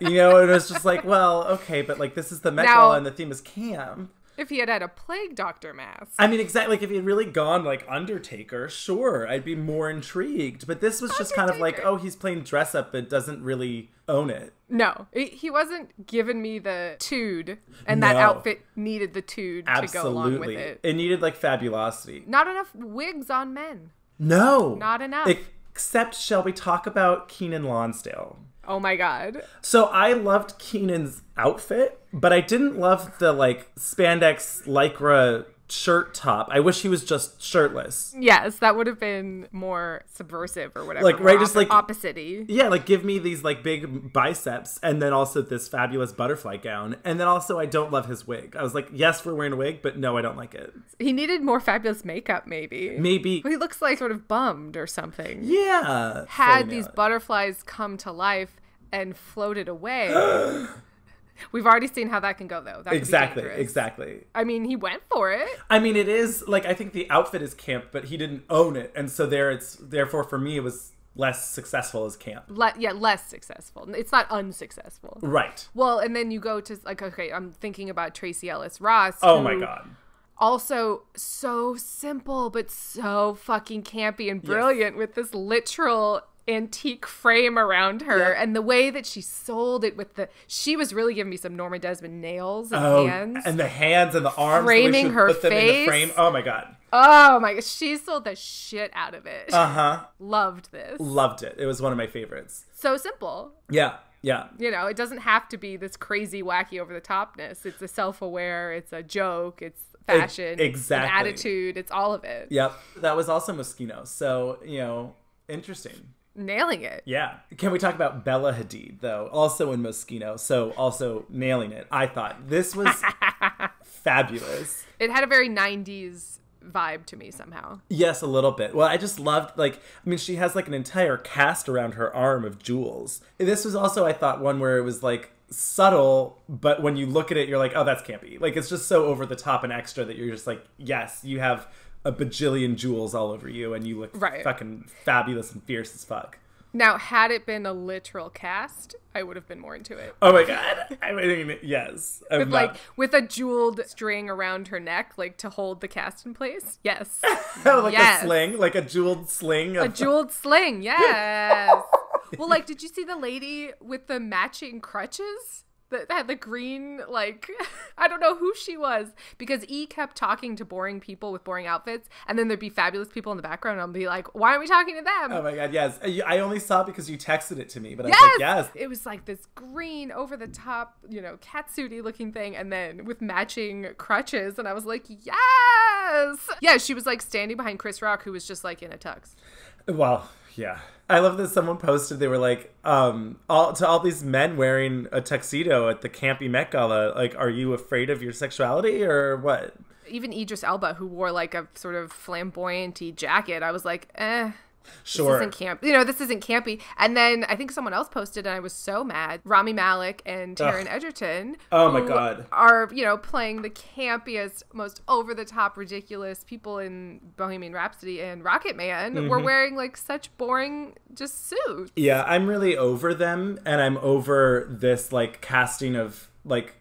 You know, and it was just like, well, okay, but, like, this is the Met Gala and the theme is camp. If he had had a plague doctor mask. I mean, exactly. Like, if he had really gone, like, Undertaker, sure, I'd be more intrigued. But this was just kind of like, oh, he's playing dress up, but doesn't really own it. No, he wasn't giving me the tude, and that outfit needed the tude to go along with it. It needed, like, fabulosity. Not enough wigs on men. No. Not enough. Except, shall we talk about Kenan Lonsdale? Oh my God. So I loved Kenan's outfit, but I didn't love the, like, spandex lycra shirt top. I wish he was just shirtless. Yes, that would have been more subversive or whatever. Like, right, just like opposite-y. Yeah, like, give me these, like, big biceps and then also this fabulous butterfly gown. And then also I don't love his wig. I was like, yes, we're wearing a wig, but no, I don't like it. He needed more fabulous makeup, maybe. Maybe. He looks like sort of bummed or something. Yeah. Had these butterflies come to life and floated away. We've already seen how that can go, though. That Exactly. I mean, he went for it. I mean, it is, like, I think the outfit is camp, but he didn't own it. And so therefore, for me, it was less successful as camp. Less successful. It's not unsuccessful. Right. Well, and then you go to, like, okay, I'm thinking about Tracy Ellis Ross. Oh, my God. Also so simple, but so fucking campy and brilliant with this literal antique frame around her and the way that she sold it with she was really giving me some Norma Desmond nails and hands. And the hands and the arms. Framing her put them face. In the frame. Oh my God. Oh my gosh. She sold the shit out of it. Uh-huh. Loved this. Loved it. It was one of my favorites. So simple. Yeah. Yeah. You know, it doesn't have to be this crazy, wacky, over-the-topness. It's a self-aware. It's a joke. It's fashion. Exactly. An attitude. It's all of it. Yep. That was also Moschino. So, you know, interesting. Nailing it. Yeah. Can we talk about Bella Hadid, though? Also in Moschino. So also nailing it. I thought this was fabulous. It had a very 90s vibe to me somehow. Yes, a little bit. Well, I just loved, like, I mean, she has, like, an entire cast around her arm of jewels. This was also, I thought, one where it was, like, subtle, but when you look at it, you're like, oh, that's campy. Like, it's just so over the top and extra that you're just like, yes, you have a bajillion jewels all over you and you look fucking fabulous and fierce as fuck. Now, had it been a literal cast, I would have been more into it. Oh my God. I mean, yes. With a jeweled string around her neck, like to hold the cast in place. Yes. Like a sling, like a jeweled sling. A jeweled sling, yes. Well, like, did you see the lady with the matching crutches? That had the green, like, I don't know who she was, because E kept talking to boring people with boring outfits, and then there'd be fabulous people in the background, and I'll be like, why aren't we talking to them? Oh my God, yes. I only saw it because you texted it to me, but I was like, yes. It was like this green, over-the-top, you know, catsuity looking thing, and then with matching crutches, and I was like, yes! Yeah, she was, like, standing behind Chris Rock, who was just, like, in a tux. Well, yeah. I love that someone posted, they were like, all these men wearing a tuxedo at the campy Met Gala, like, are you afraid of your sexuality or what? Even Idris Elba, who wore like a sort of flamboyant-y jacket, I was like, Sure. This isn't camp. You know, this isn't campy. And then I think someone else posted, and I was so mad. Rami Malek and Taron Egerton. Oh my God. Are, you know, playing the campiest, most over-the-top, ridiculous people in Bohemian Rhapsody and Rocket Man were wearing like such boring just suits. Yeah, I'm really over them, and I'm over this like casting of like,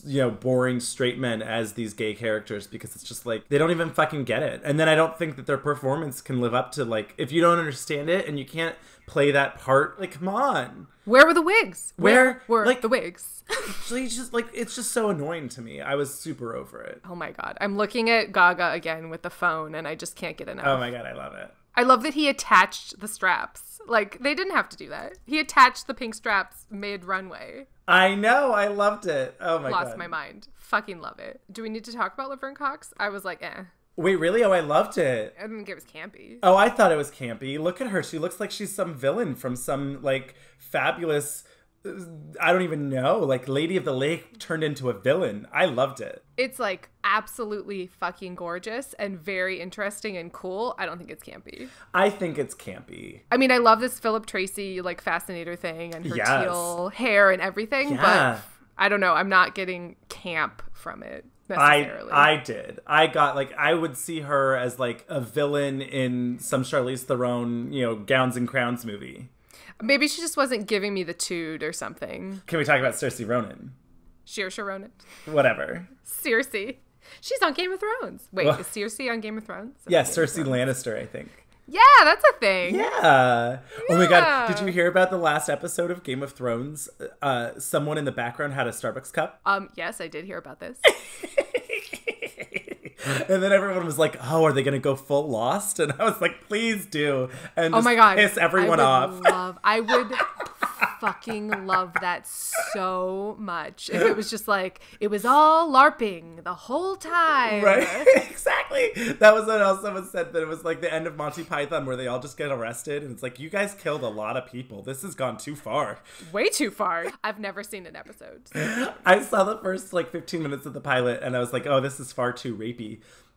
you know, boring straight men as these gay characters, because it's just like they don't even fucking get it. And then I don't think that their performance can live up to, like, if you don't understand it and you can't play that part, like, come on. Where were the wigs? Where were like the wigs? It's just like, it's just so annoying to me. I was super over it. Oh my God. I'm looking at Gaga again with the phone and I just can't get enough. Oh my God, I love it. I love that he attached the straps. Like, they didn't have to do that. He attached the pink straps mid-runway. I know. I loved it. Oh my God. Lost my mind. Fucking love it. Do we need to talk about Laverne Cox? I was like, Wait, really? Oh, I loved it. I didn't think it was campy. Oh, I thought it was campy. Look at her. She looks like she's some villain from some, like, fabulous, I don't even know, like, Lady of the Lake turned into a villain. I loved it. It's, like, absolutely fucking gorgeous and very interesting and cool. I don't think it's campy. I think it's campy. I mean, I love this Philip Tracy, like, fascinator thing and her teal hair and everything, but I don't know. I'm not getting camp from it. I did. I got, like, I would see her as, like, a villain in some Charlize Theron, you know, Gowns and Crowns movie. Maybe she just wasn't giving me the toot or something. Can we talk about Saoirse Ronan? Saoirse Ronan. Whatever. Cersei. She's on Game of Thrones. Wait, is Cersei on Game of Thrones? Yeah, Cersei Lannister, I think. Yeah, that's a thing. Yeah. Oh my God. Did you hear about the last episode of Game of Thrones? Someone in the background had a Starbucks cup. Yes, I did hear about this. And then everyone was like, oh, are they going to go full Lost? And I was like, please do. And oh my God. piss everyone off. I would fucking love that so much. If it was just like, it was all LARPing the whole time. Right? Exactly. That was what else someone said, that it was like the end of Monty Python where they all just get arrested. And it's like, you guys killed a lot of people. This has gone too far. Way too far. I've never seen an episode. I saw the first like 15 minutes of the pilot and I was like, oh, this is far too rapey.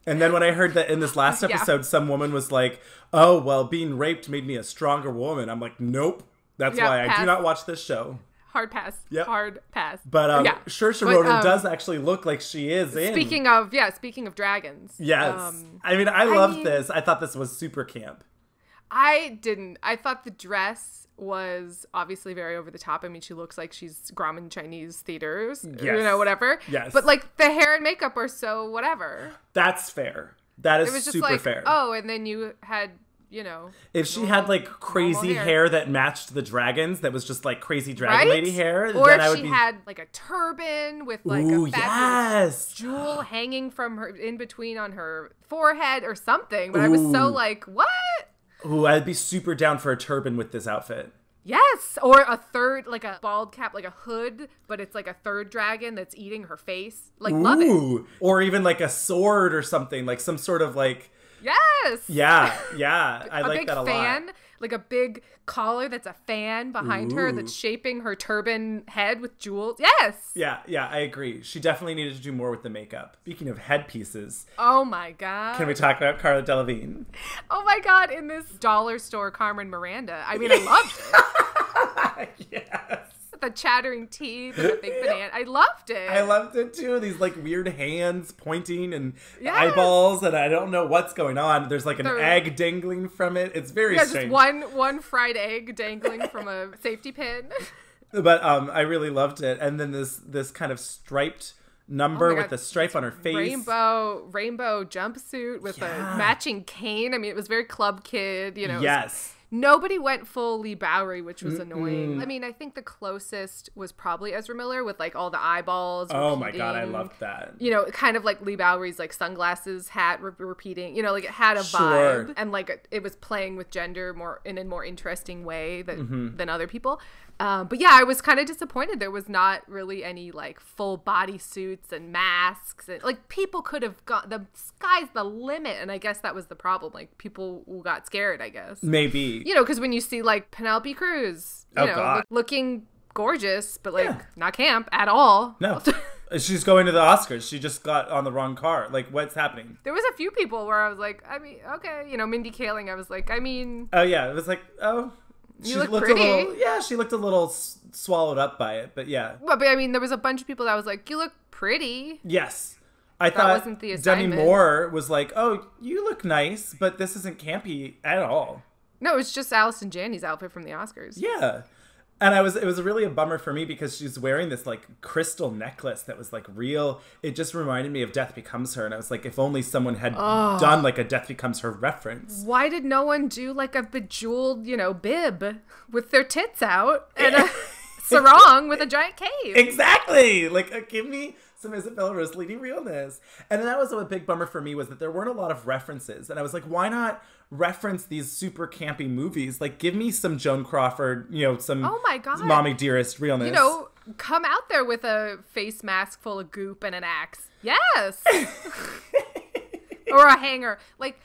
And then when I heard that in this last episode, some woman was like, oh, well, being raped made me a stronger woman. I'm like, nope. That's why I do not watch this show. Hard pass. Yep. Hard pass. But Saoirse Ronan does actually look like she is in. Speaking of dragons. Yes. I mean, I loved this. I thought this was super camp. I didn't. I thought the dress was obviously very over the top. I mean, she looks like she's Grauman Chinese theaters, you know, whatever. Yes. But like the hair and makeup are so whatever. That's fair. That is it was just super like, fair. Oh, and then you had, you know. If she had like crazy hair that matched the dragons, that was just like crazy dragon lady hair, or then if I would she had like a turban with like a fabulous jewel hanging from her in between on her forehead or something. But I was so like, what? Ooh, I'd be super down for a turban with this outfit. Yes, or a third, like a bald cap, like a hood, but it's like a third dragon that's eating her face. Like, love it. Or even like a sword or something, like some sort of like... Yes! Yeah, I like that a lot. A big fan, like a big collar that's a fan behind her that's shaping her turban head with jewels. Yes! Yeah, I agree. She definitely needed to do more with the makeup. Speaking of headpieces. Oh my God. Can we talk about Cara Delevingne? Oh my God, in this dollar store Carmen Miranda. I mean, I loved it. Yes. The chattering teeth and the big banana. I loved it. I loved it too. These like weird hands pointing and eyeballs, and I don't know what's going on. There's like an egg dangling from it. It's very strange. Just one fried egg dangling from a safety pin. But I really loved it. And then this kind of striped number with the stripe on her face. Rainbow jumpsuit with a matching cane. I mean, it was very Club Kid, you know. Yes. Nobody went full Lee Bowery, which was annoying. I mean, I think the closest was probably Ezra Miller with like all the eyeballs. Oh my God, I loved that. You know, kind of like Lee Bowery's like sunglasses hat repeating. You know, like it had a Sure. vibe and like it was playing with gender more in a more interesting way than other people. But yeah, I was kind of disappointed. There was not really any like full body suits and masks. And, like people could have got the sky's the limit, and I guess that was the problem. Like people got scared. I guess maybe. You know, because when you see like Penelope Cruz, you know, looking gorgeous, but like not camp at all. No. She's going to the Oscars. She just got on the wrong car. Like, what's happening? There was a few people where I was like, I mean, okay. You know, Mindy Kaling, I was like, I mean. Oh, yeah. It was like, oh. She looked pretty. She looked a little swallowed up by it, but yeah. But I mean, there was a bunch of people that was like, you look pretty. Yes. I thought wasn't the assignment. Demi Moore was like, oh, you look nice, but this isn't campy at all. No, it's just Allison Janney's outfit from the Oscars. Yeah. And it was really a bummer for me because she's wearing this like crystal necklace that was like real. It just reminded me of Death Becomes Her. And I was like, if only someone had done like a Death Becomes Her reference. Why did no one do like a bejeweled, you know, bib with their tits out and a sarong with a giant cave? Exactly. Like, give me some Isabella Rossellini realness. And that was a big bummer for me, was that there weren't a lot of references. And I was like, why not reference these super campy movies? Like, give me some Joan Crawford, you know, some oh my God. Mommy Dearest realness. You know, come out there with a face mask full of goop and an axe. Yes. or a hanger. Like,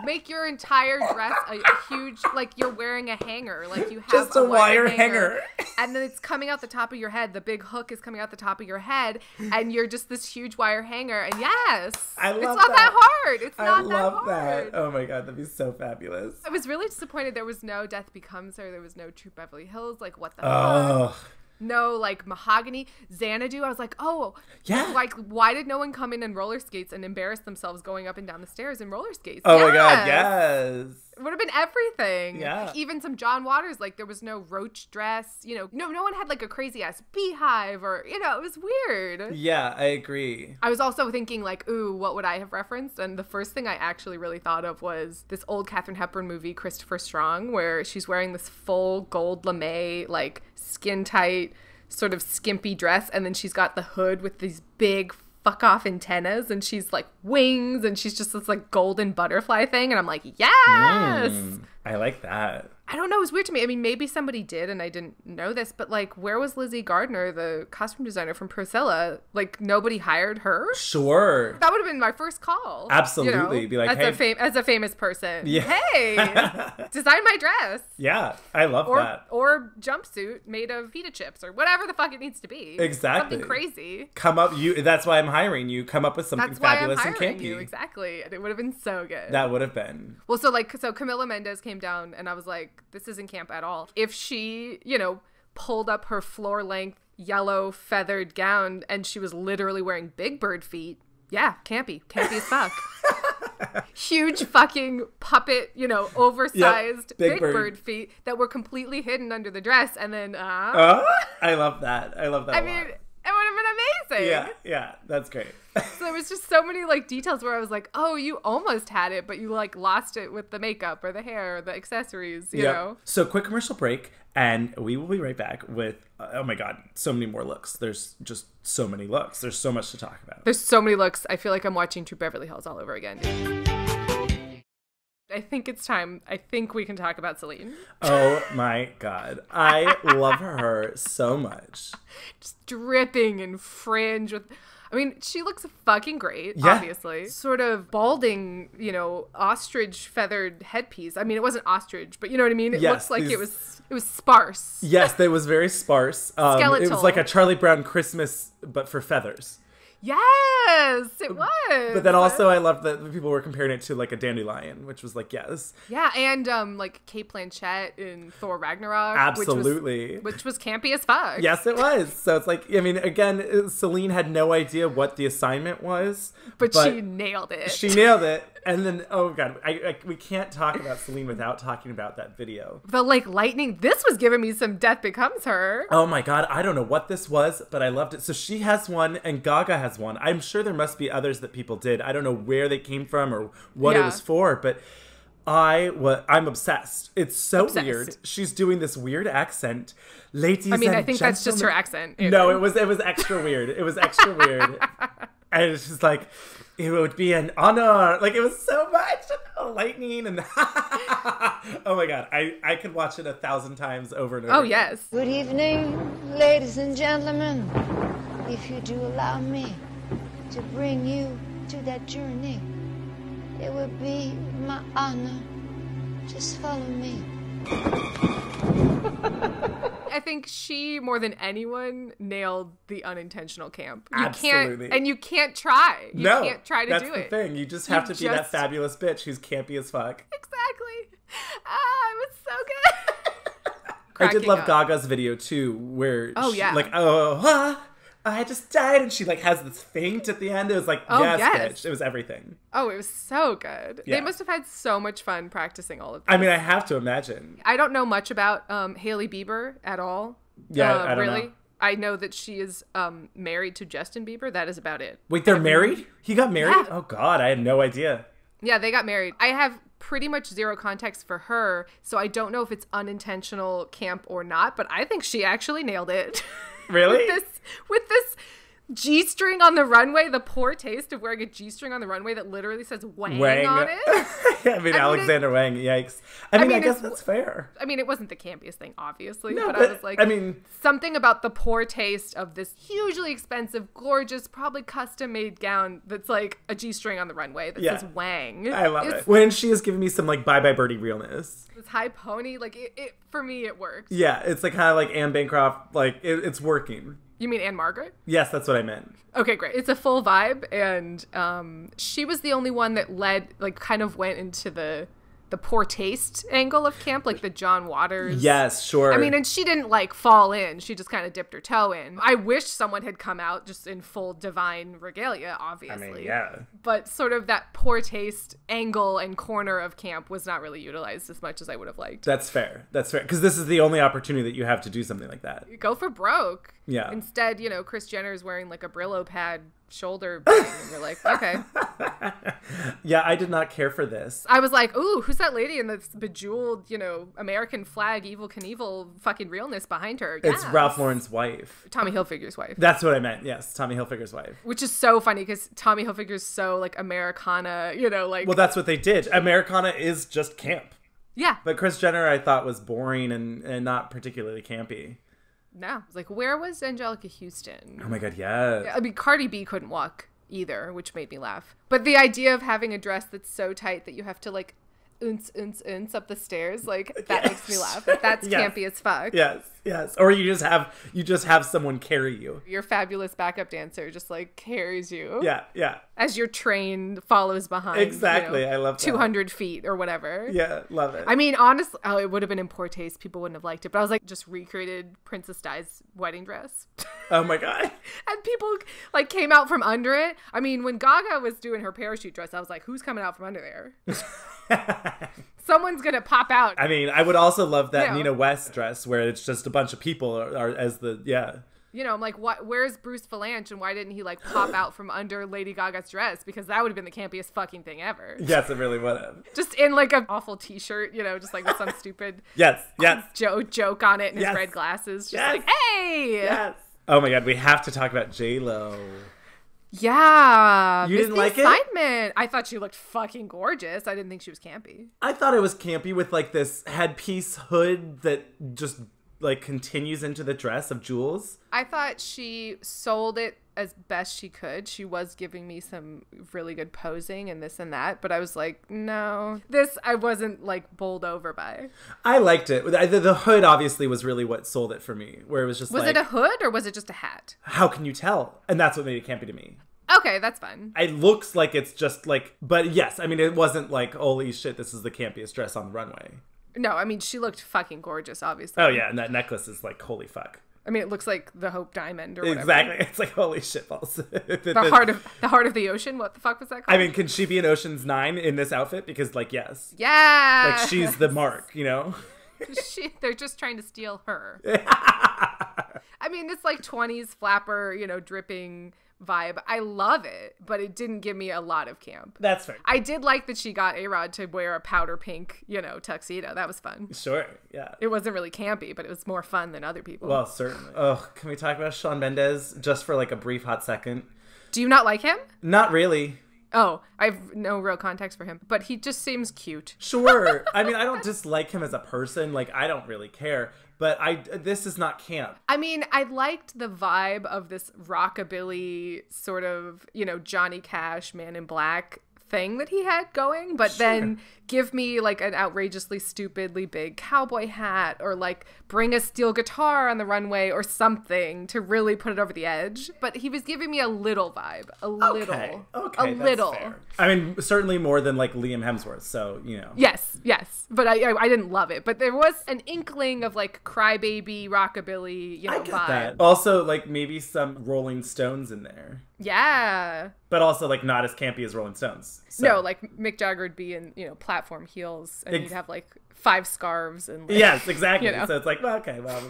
make your entire dress a huge, like you're wearing a hanger, like you have just a wire hanger. And then it's coming out the top of your head. The big hook is coming out the top of your head, and you're just this huge wire hanger. And yes, I love it's not that hard. It's not that hard. That. Oh my God, that'd be so fabulous. I was really disappointed there was no Death Becomes Her. There was no True Beverly Hills. Like, what the Oh. fuck? No, like, Mahogany, Xanadu. I was like, oh, yeah. Like, why did no one come in roller skates and embarrass themselves going up and down the stairs in roller skates? Oh my God, yes. It would have been everything. Yeah. Even some John Waters, like, there was no roach dress. You know, no one had, like, a crazy-ass beehive or, you know, it was weird. Yeah, I agree. I was also thinking, like, ooh, what would I have referenced? And the first thing I actually really thought of was this old Katharine Hepburn movie, Christopher Strong, where she's wearing this full gold lame, like, skin-tight, sort of skimpy dress, and then she's got the hood with these big fuck-off antennas, and she's, like, wings, and she's just this, like, golden butterfly thing, and I'm like, yes! I like that. I don't know, it was weird to me. I mean, maybe somebody did and I didn't know this, but, like, where was Lizzie Gardner, the costume designer from Priscilla? Like, nobody hired her? Sure. That would have been my first call. Absolutely. You know, Be like, as a famous person. Yeah. Hey, design my dress. Yeah, I love that. Or jumpsuit made of pita chips or whatever the fuck it needs to be. Exactly. Something crazy. That's why I'm hiring you. Come up with something fabulous and campy. You. Exactly. It would have been so good. That would have been. Well, so Camila Mendes came down and I was like, this isn't camp at all. If she, you know, pulled up her floor length yellow feathered gown and she was literally wearing Big Bird feet, yeah, campy as fuck. Huge fucking puppet, you know, oversized Big Bird feet that were completely hidden under the dress, and then I love that. I love that. I mean, it would have been amazing. Yeah, that's great. So there was just so many like details where I was like, oh, you almost had it, but you like lost it with the makeup or the hair or the accessories, you know? So quick commercial break, and we will be right back with, oh my God, so many more looks. There's just so many looks. There's so much to talk about. There's so many looks. I feel like I'm watching True Beverly Hills all over again. I think it's time. I think we can talk about Celine. Oh my God. I love her so much. Just dripping in fringe with... I mean, she looks fucking great, yeah. Obviously. Sort of balding, you know, ostrich feathered headpiece. I mean, it wasn't ostrich, but you know what I mean? It looks like it was sparse. Yes, it was very sparse. Skeletal. It was like a Charlie Brown Christmas, but for feathers. Yes, it was. But then also I love that people were comparing it to like a dandelion, which was like, yes. Yeah, and like Kate Blanchett in Thor Ragnarok. Absolutely. Which was campy as fuck. Yes, it was. So it's like, I mean, again, Celine had no idea what the assignment was. But she nailed it. She nailed it. And then, oh God, we can't talk about Celine without talking about that video. The like lightning, this was giving me some Death Becomes Her. Oh my God, I don't know what this was, but I loved it. So she has one and Gaga has one. I'm sure there must be others that people did. I don't know where they came from or what it was for, but I'm obsessed. It's so weird. She's doing this weird accent. Ladies I mean, and I think that's just her accent. No, it was extra weird. It was extra weird. And it's just like, it would be an honor. Like, it was so much. Lightning and oh my God. I could watch it 1,000 times over and over. Oh, yes. Good evening, ladies and gentlemen. If you do allow me to bring you to that journey, it would be my honor. Just follow me. I think she, more than anyone, nailed the unintentional camp. You Absolutely. You can't try. You can't try to do it. That's the thing. You just have to be that fabulous bitch who's campy as fuck. Exactly. It was so good. I did love Gaga's video, too, where she, like, I just died, and she like has this faint at the end. It was like, yes, bitch. It was everything. Oh, it was so good. Yeah. They must have had so much fun practicing all of this. I mean, I have to imagine. I don't know much about Hailey Bieber at all. Yeah, I don't know. I know that she is married to Justin Bieber. That is about it. Wait, they're married? He got married? Yeah. Oh, God, I had no idea. Yeah, they got married. I have pretty much zero context for her, so I don't know if it's unintentional camp or not, but I think she actually nailed it. Really? with this G-string on the runway, the poor taste of wearing a G-string on the runway that literally says Wang, on it. I mean, Alexander Wang, yikes. I mean, I guess that's fair. I mean, it wasn't the campiest thing, obviously, No, but but I was like, I mean, something about the poor taste of this hugely expensive, gorgeous, probably custom-made gown that's like a G-string on the runway that says Wang. I love it. When she is giving me some like Bye Bye Birdie realness. This high pony, like it for me, it works. Yeah, it's like kind of like Anne Bancroft, like it's working. You mean Anne Margaret? Yes, that's what I meant. Okay, great. It's a full vibe, and she was the only one that kind of went into the poor taste angle of camp, like the John Waters. Yes, sure. I mean, and she didn't like fall in. She just kind of dipped her toe in. I wish someone had come out just in full divine regalia, obviously. I mean, yeah. But sort of that poor taste angle and corner of camp was not really utilized as much as I would have liked. That's fair. That's fair. Because this is the only opportunity that you have to do something like that. Go for broke. Yeah. Instead, Kris Jenner is wearing like a Brillo pad shoulder thing, and you're like, okay. Yeah, I did not care for this. I was like, ooh, who's that lady in this bejeweled, American flag, Evel Knievel fucking realness behind her? It's Yes. Ralph Lauren's wife. Tommy Hilfiger's wife. That's what I meant. Yes, Tommy Hilfiger's wife. Which is so funny because Tommy Hilfiger's so like Americana, like. Well, that's what they did. Americana is just camp. Yeah. But Kris Jenner, I thought, was boring and not particularly campy. No. It's like, where was Angelica Houston? Oh my God, yes. I mean, Cardi B couldn't walk either, which made me laugh. But the idea of having a dress that's so tight that you have to like unce up the stairs, like that makes me laugh. That's Yes. campy as fuck. Yes. Or you just have someone carry you. Your fabulous backup dancer just like carries you. Yeah. As your train follows behind. Exactly. I love that. 200 feet or whatever. Yeah, love it. I mean, honestly, it would have been in poor taste. People wouldn't have liked it. But I was like, just recreated Princess Di's wedding dress. Oh my God. And people like came out from under it. I mean, when Gaga was doing her parachute dress, I was like, who's coming out from under there? Someone's gonna pop out. I mean, I would also love that Yeah. Nina West dress where it's just a bunch of people are as the, yeah. I'm like, where's Bruce Valanche and why didn't he like pop out from under Lady Gaga's dress? Because that would have been the campiest fucking thing ever. Yes, it really would have. Just in like an awful t-shirt, just like with some stupid Yes. joke on it and Yes. his red glasses. Just Yes. like, hey! Yes. Oh my God, we have to talk about J-Lo. Yeah. You didn't Miss the like it? assignment. I thought she looked fucking gorgeous. I didn't think she was campy. I thought it was campy with like this headpiece hood that just like continues into the dress of jewels. I thought she sold it as best she could. She was giving me some really good posing and this and that, but I was like, no, this I wasn't like bowled over by. I liked it. The hood obviously was really what sold it for me, where it was just Was like, it a hood or was it just a hat? how can you tell? And that's what made it campy to me. Okay, that's fun. It looks like it's just like, but yes, I mean, it wasn't like, holy shit, this is the campiest dress on the runway. No, I mean, she looked fucking gorgeous, obviously. Oh yeah, and that necklace is like, holy fuck. I mean, it looks like the Hope Diamond or whatever. Exactly. It's like, holy shit balls. The heart of the ocean. What the fuck was that called? I mean, can she be an Ocean's 9 in this outfit? Because like, yes. Yeah. Like she's the mark, They're just trying to steal her. I mean, this like 20s flapper, dripping vibe. I love it, but it didn't give me a lot of camp. That's fair. I did like that she got A-Rod to wear a powder pink, tuxedo. That was fun. Sure, yeah. It wasn't really campy, but it was more fun than other people. Well, certainly. Oh, can we talk about Shawn Mendes just for like a brief hot second? Do you not like him? Not really. Oh, I have no real context for him, but he just seems cute. Sure. I mean, I don't dislike him as a person. Like, I don't really care. But this is not camp. I mean, I liked the vibe of this rockabilly sort of, Johnny Cash, Man in Black thing that he had going, but then give me like an outrageously stupidly big cowboy hat or like bring a steel guitar on the runway or something to really put it over the edge. But he was giving me a little vibe, Okay, a little. Fair. I mean, certainly more than like Liam Hemsworth, so, Yes, but I didn't love it. But there was an inkling of like crybaby, rockabilly, I get vibe. that. Also, like maybe some Rolling Stones in there. Yeah. But also, like, not as campy as Rolling Stones. So. No, like, Mick Jagger would be in, platform heels, and he'd have, like, 5 scarves and, like, yes, exactly. So it's like, well, okay, well,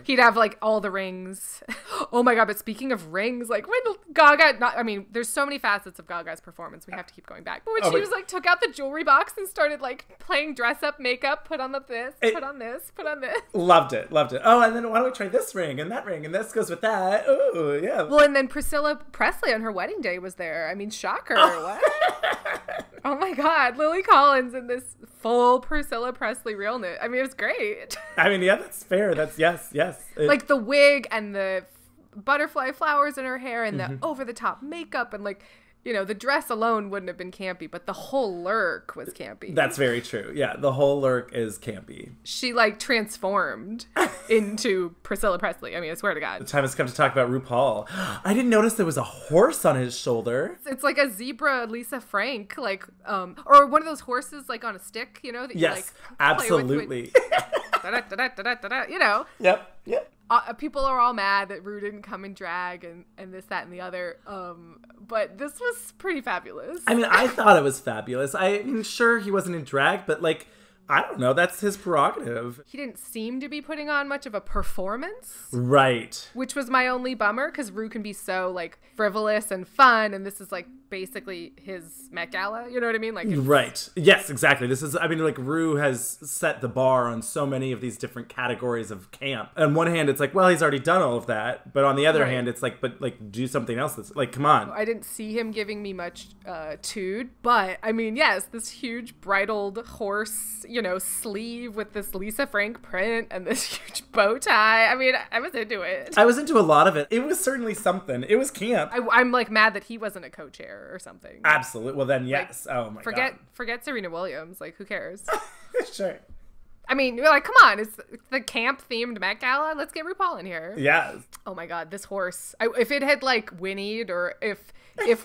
He'd have, like, all the rings. Oh, my God, but speaking of rings, like, when Gaga, there's so many facets of Gaga's performance. We have to keep going back. But when she was, like, took out the jewelry box and started, like, playing dress-up makeup, put on this, put on this. Loved it. Oh, and then why don't we try this ring, and this goes with that. Ooh, yeah. Well, and then Priscilla Presley on her wedding day was there. I mean, shocker. What? Oh my God, Lily Collins in this full Priscilla Presley realness. I mean, it was great. I mean, yeah, that's fair. That's yes. Like the wig and the butterfly flowers in her hair and the over-the-top makeup and, like, the dress alone wouldn't have been campy, but the whole lurk was campy. That's very true. Yeah, the whole lurk is campy. She, like, transformed into Priscilla Presley. I mean, I swear to God. The time has come to talk about RuPaul. I didn't notice there was a horse on his shoulder. It's like a zebra Lisa Frank, like, or one of those horses, like, on a stick, that you, yes, like, absolutely. Yep. People are all mad that Rue didn't come in drag and this, that, and the other. But this was pretty fabulous. I mean, I thought it was fabulous. I mean, sure, he wasn't in drag, but, like, I don't know. That's his prerogative. He didn't seem to be putting on much of a performance. Right. Which was my only bummer, because Rue can be so, like, frivolous and fun, and this is, like, basically his Met Gala. You know what I mean? Like, right. Yes, exactly. This is, I mean, like, Rue has set the bar on so many of these different categories of camp. On one hand, it's like, well, he's already done all of that. But on the other hand, it's like, but, like, do something else that's, like, come on. I didn't see him giving me much tude, but, I mean, yes, this huge bridled horse, sleeve with this Lisa Frank print and this huge bow tie. I mean, I was into it. I was into a lot of it. It was certainly something. It was camp. I'm, like, mad that he wasn't a co-chair or something. Absolutely. Well, then, yes. Like, oh, my God. Forget Serena Williams. Like, who cares? Sure. I mean, you're like, come on. It's the camp-themed Met Gala. Let's get RuPaul in here. Yes. Oh, my God. This horse. If it had, like, whinnied or if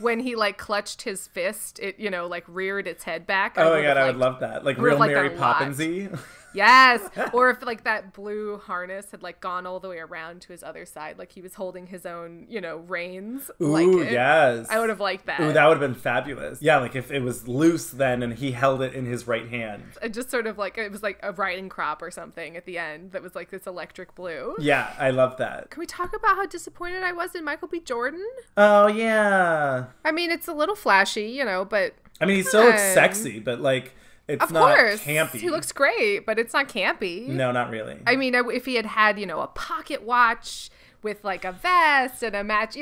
when he, like, clutched his fist, it, like, reared its head back. Oh, my God. I would love that. Like, real Mary Poppins-y. Yes. Or if, like, that blue harness had, like, gone all the way around to his other side, like he was holding his own, reins. Ooh, yes. I would have liked that. Ooh, that would have been fabulous. Yeah, like, if it was loose then and he held it in his right hand. And just sort of, like, it was, like, a riding crop or something at the end that was, like, this electric blue. Yeah, I love that. Can we talk about how disappointed I was in Michael B. Jordan? Oh, yeah. I mean, it's a little flashy, but... I mean, he still looks sexy, but, like... It's not campy. He looks great, but it's not campy. No, not really. I mean, if he had a pocket watch with, like, a vest and a match,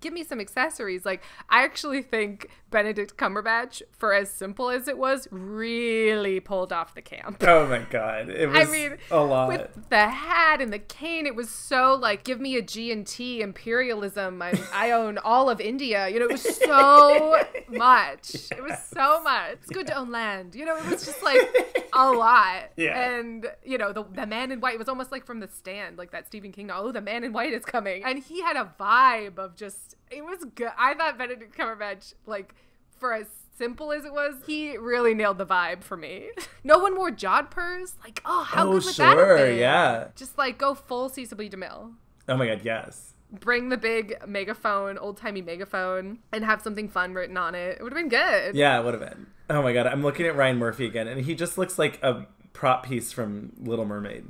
give me some accessories. Like, I actually think Benedict Cumberbatch, for as simple as it was, really pulled off the camp. Oh my God. It was a lot. With the hat and the cane, it was so, like, give me a G&T imperialism. I own all of India. It was so much. It was so much. It's good to own land. It was just, like, a lot. Yeah. And, the man in white, it was almost like from The Stand, like that Stephen King novel. Oh, the man in white is coming. And he had a vibe of just, it was good. I thought Benedict Cumberbatch, like, for as simple as it was, he really nailed the vibe for me. No one wore jodhpurs. Like, how good would that have been? Yeah. Just, like, go full Cecil B. DeMille. Oh my God, yes. Bring the big megaphone, old-timey megaphone, and have something fun written on it. It would have been good. Yeah, it would have been. Oh my God, I'm looking at Ryan Murphy again, and he just looks like a prop piece from Little Mermaid.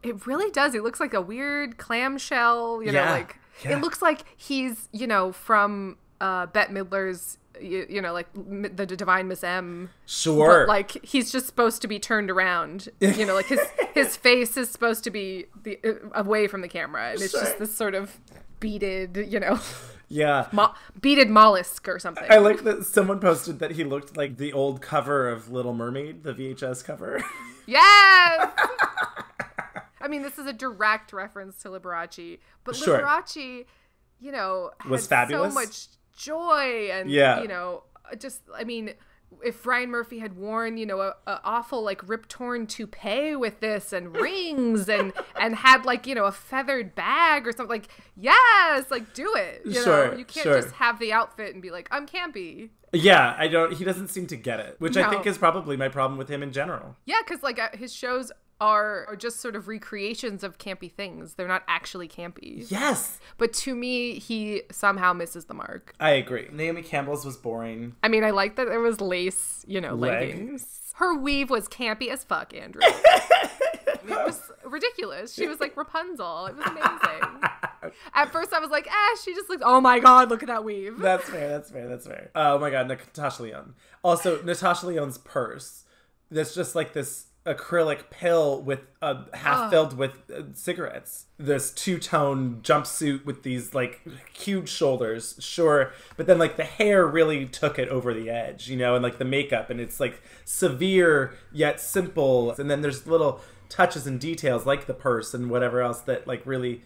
It really does. It looks like a weird clamshell, like... Yeah. It looks like he's, from Bette Midler's, like the Divine Miss M. Sure. But, like, he's just supposed to be turned around. Like his face is supposed to be away from the camera. And it's just this sort of beaded, Yeah. Beaded mollusk or something. I like that someone posted that he looked like the old cover of Little Mermaid, the VHS cover. Yes! I mean, this is a direct reference to Liberace, but sure. Liberace, was had fabulous. So much joy and, just, I mean, if Ryan Murphy had worn, a awful, like, rip-torn toupee with this and rings and had, like, a feathered bag or something, like, yes, like, do it. Sure, you can't just have the outfit and be like, I'm campy. Yeah, he doesn't seem to get it, which I think is probably my problem with him in general. Yeah, because, like, his shows are just sort of recreations of campy things. They're not actually campy. Yes. But to me, he somehow misses the mark. I agree. Naomi Campbell's was boring. I mean, I like that there was lace, leggings. Her weave was campy as fuck, Andrew. It was ridiculous. She was like Rapunzel. It was amazing. At first I was like, she just looks, oh my God, look at that weave. That's fair. Oh my God, Natasha Lyonne. Also, Natasha Lyonne's purse. That's just like this acrylic pill with half filled with cigarettes. This two-tone jumpsuit with these like huge shoulders, sure, but then like the hair really took it over the edge, and like the makeup, and it's like severe yet simple. And then there's little touches and details like the purse and whatever else that like really,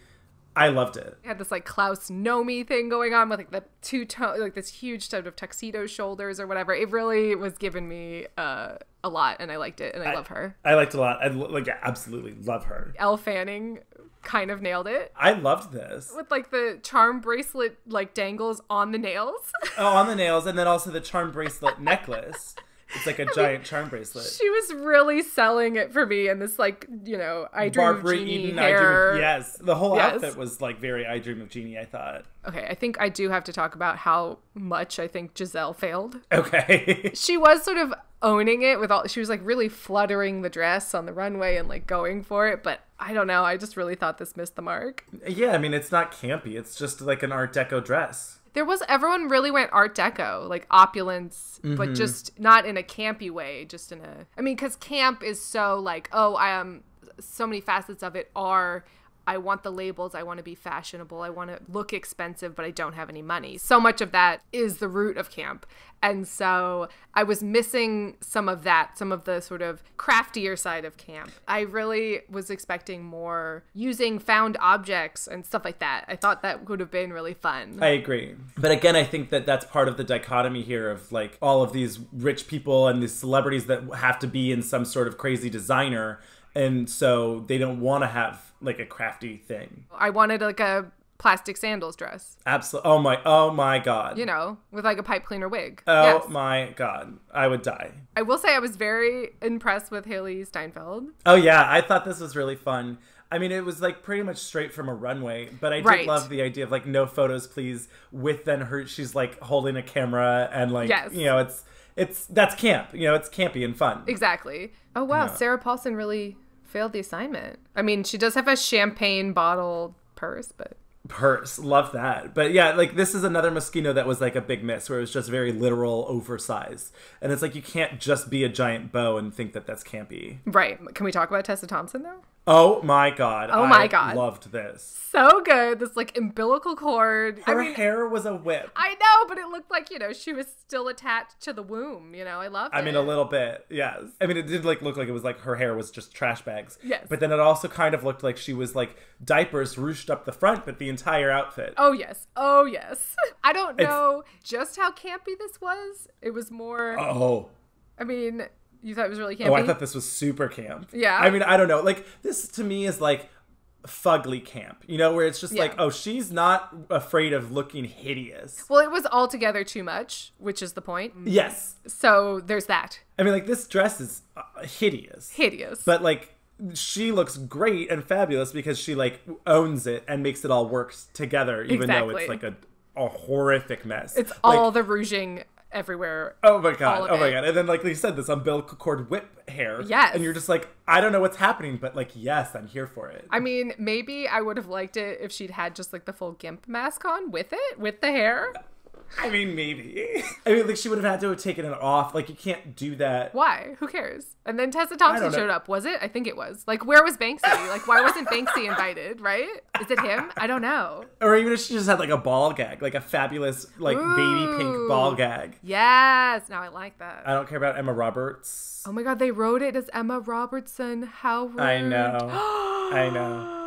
I loved it. It had this like Klaus Nomi thing going on with like the two-tone, like this huge sort of tuxedo shoulders or whatever. It really was giving me a lot, and I liked it, and I love her. I liked it a lot. I absolutely love her. Elle Fanning kind of nailed it. I loved this. With like the charm bracelet like dangles on the nails. On the nails, and then also the charm bracelet necklace. It's like a giant charm bracelet. She was really selling it for me in this like, I Dream Barbara of Jeannie Eden, hair. Yes. The whole outfit was like very I Dream of Jeannie, I thought. Okay, I think I do have to talk about how much I think Giselle failed. Okay. She was sort of owning it she was like really fluttering the dress on the runway and like going for it, but I don't know, I just really thought this missed the mark. Yeah, I mean, it's not campy. It's just like an Art Deco dress. Everyone really went Art Deco, like opulence, but just not in a campy way, just in because camp is so like, so many facets of it are, I want the labels, I want to be fashionable, I want to look expensive, but I don't have any money. So much of that is the root of camp. And so I was missing some of that, some of the sort of craftier side of camp. I really was expecting more using found objects and stuff like that. I thought that would have been really fun. I agree. But again, I think that that's part of the dichotomy here of like all of these rich people and these celebrities that have to be in some sort of crazy designer. And so they don't want to have like a crafty thing. I wanted like a plastic sandals dress. Absolutely. Oh my God. With like a pipe cleaner wig. Oh my God. I would die. I will say I was very impressed with Haley Steinfeld. Oh yeah. I thought this was really fun. I mean, it was like pretty much straight from a runway, but I did love the idea of like no photos, please. With then she's like holding a camera and like, that's camp. It's campy and fun. Exactly. Oh wow. Sarah Paulson really failed the assignment. I mean, she does have a champagne bottle purse, but love that. But yeah, like this is another Moschino that was like a big miss, where it was just very literal oversized, and it's like you can't just be a giant bow and think that that's campy. Right. Can we talk about Tessa Thompson though? Oh my God. I loved this. So good. This like umbilical cord. Her hair was a whip. I know, but it looked like, she was still attached to the womb. I loved it. I mean, a little bit. Yes. I mean, it did like look like it was like her hair was just trash bags. Yes. But then it also kind of looked like she was like diapers ruched up the front, but the entire outfit. Oh yes. I don't know just how campy this was. It was more. Oh. I mean, you thought it was really campy? Oh, I thought this was super camp. Yeah. I mean, I don't know. Like, this to me is like fugly camp, where it's just like, oh, she's not afraid of looking hideous. Well, it was altogether too much, which is the point. Yes. So there's that. I mean, like, this dress is hideous. But, like, she looks great and fabulous because she, like, owns it and makes it all work together, even though it's, like, a horrific mess. It's all the rouging everywhere. Oh my God. And then like you said, this umbilical cord whip hair. Yes. And you're just like, I don't know what's happening, but like, yes, I'm here for it. I mean, maybe I would have liked it if she'd had just like the full GIMP mask on with it, with the hair. I mean, maybe. I mean, like, she would have had to have taken it off. Like, you can't do that. Why? Who cares? And then Tessa Thompson showed up. Was it? I think it was. Like, where was Banksy? Like, why wasn't Banksy invited, right? Is it him? I don't know. Or even if she just had, like, a ball gag. Like, a fabulous, like, baby pink ball gag. Yes. Now I like that. I don't care about Emma Roberts. Oh, my God. They wrote it as Emma Robertson. How rude. I know. I know.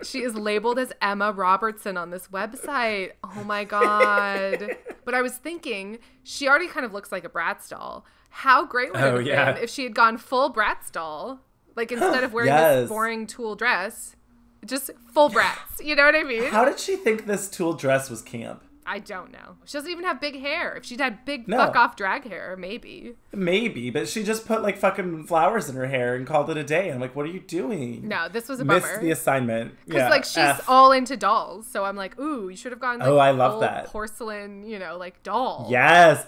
She is labeled as Emma Robertson on this website. Oh my God. But I was thinking, she already kind of looks like a Bratz doll. How great would it have been if she had gone full Bratz doll? Like, instead of wearing this boring tulle dress, just full Bratz. You know what I mean? How did she think this tulle dress was camp? I don't know. She doesn't even have big hair. If she'd had big No. fuck off drag hair, maybe. Maybe, but she just put like fucking flowers in her hair and called it a day. I'm like, what are you doing? No, this was a Missed bummer. the assignment. Because Yeah, like she's F. all into dolls, so I'm like, ooh, you should have gone like Oh, I love full that. porcelain, like doll. Yes.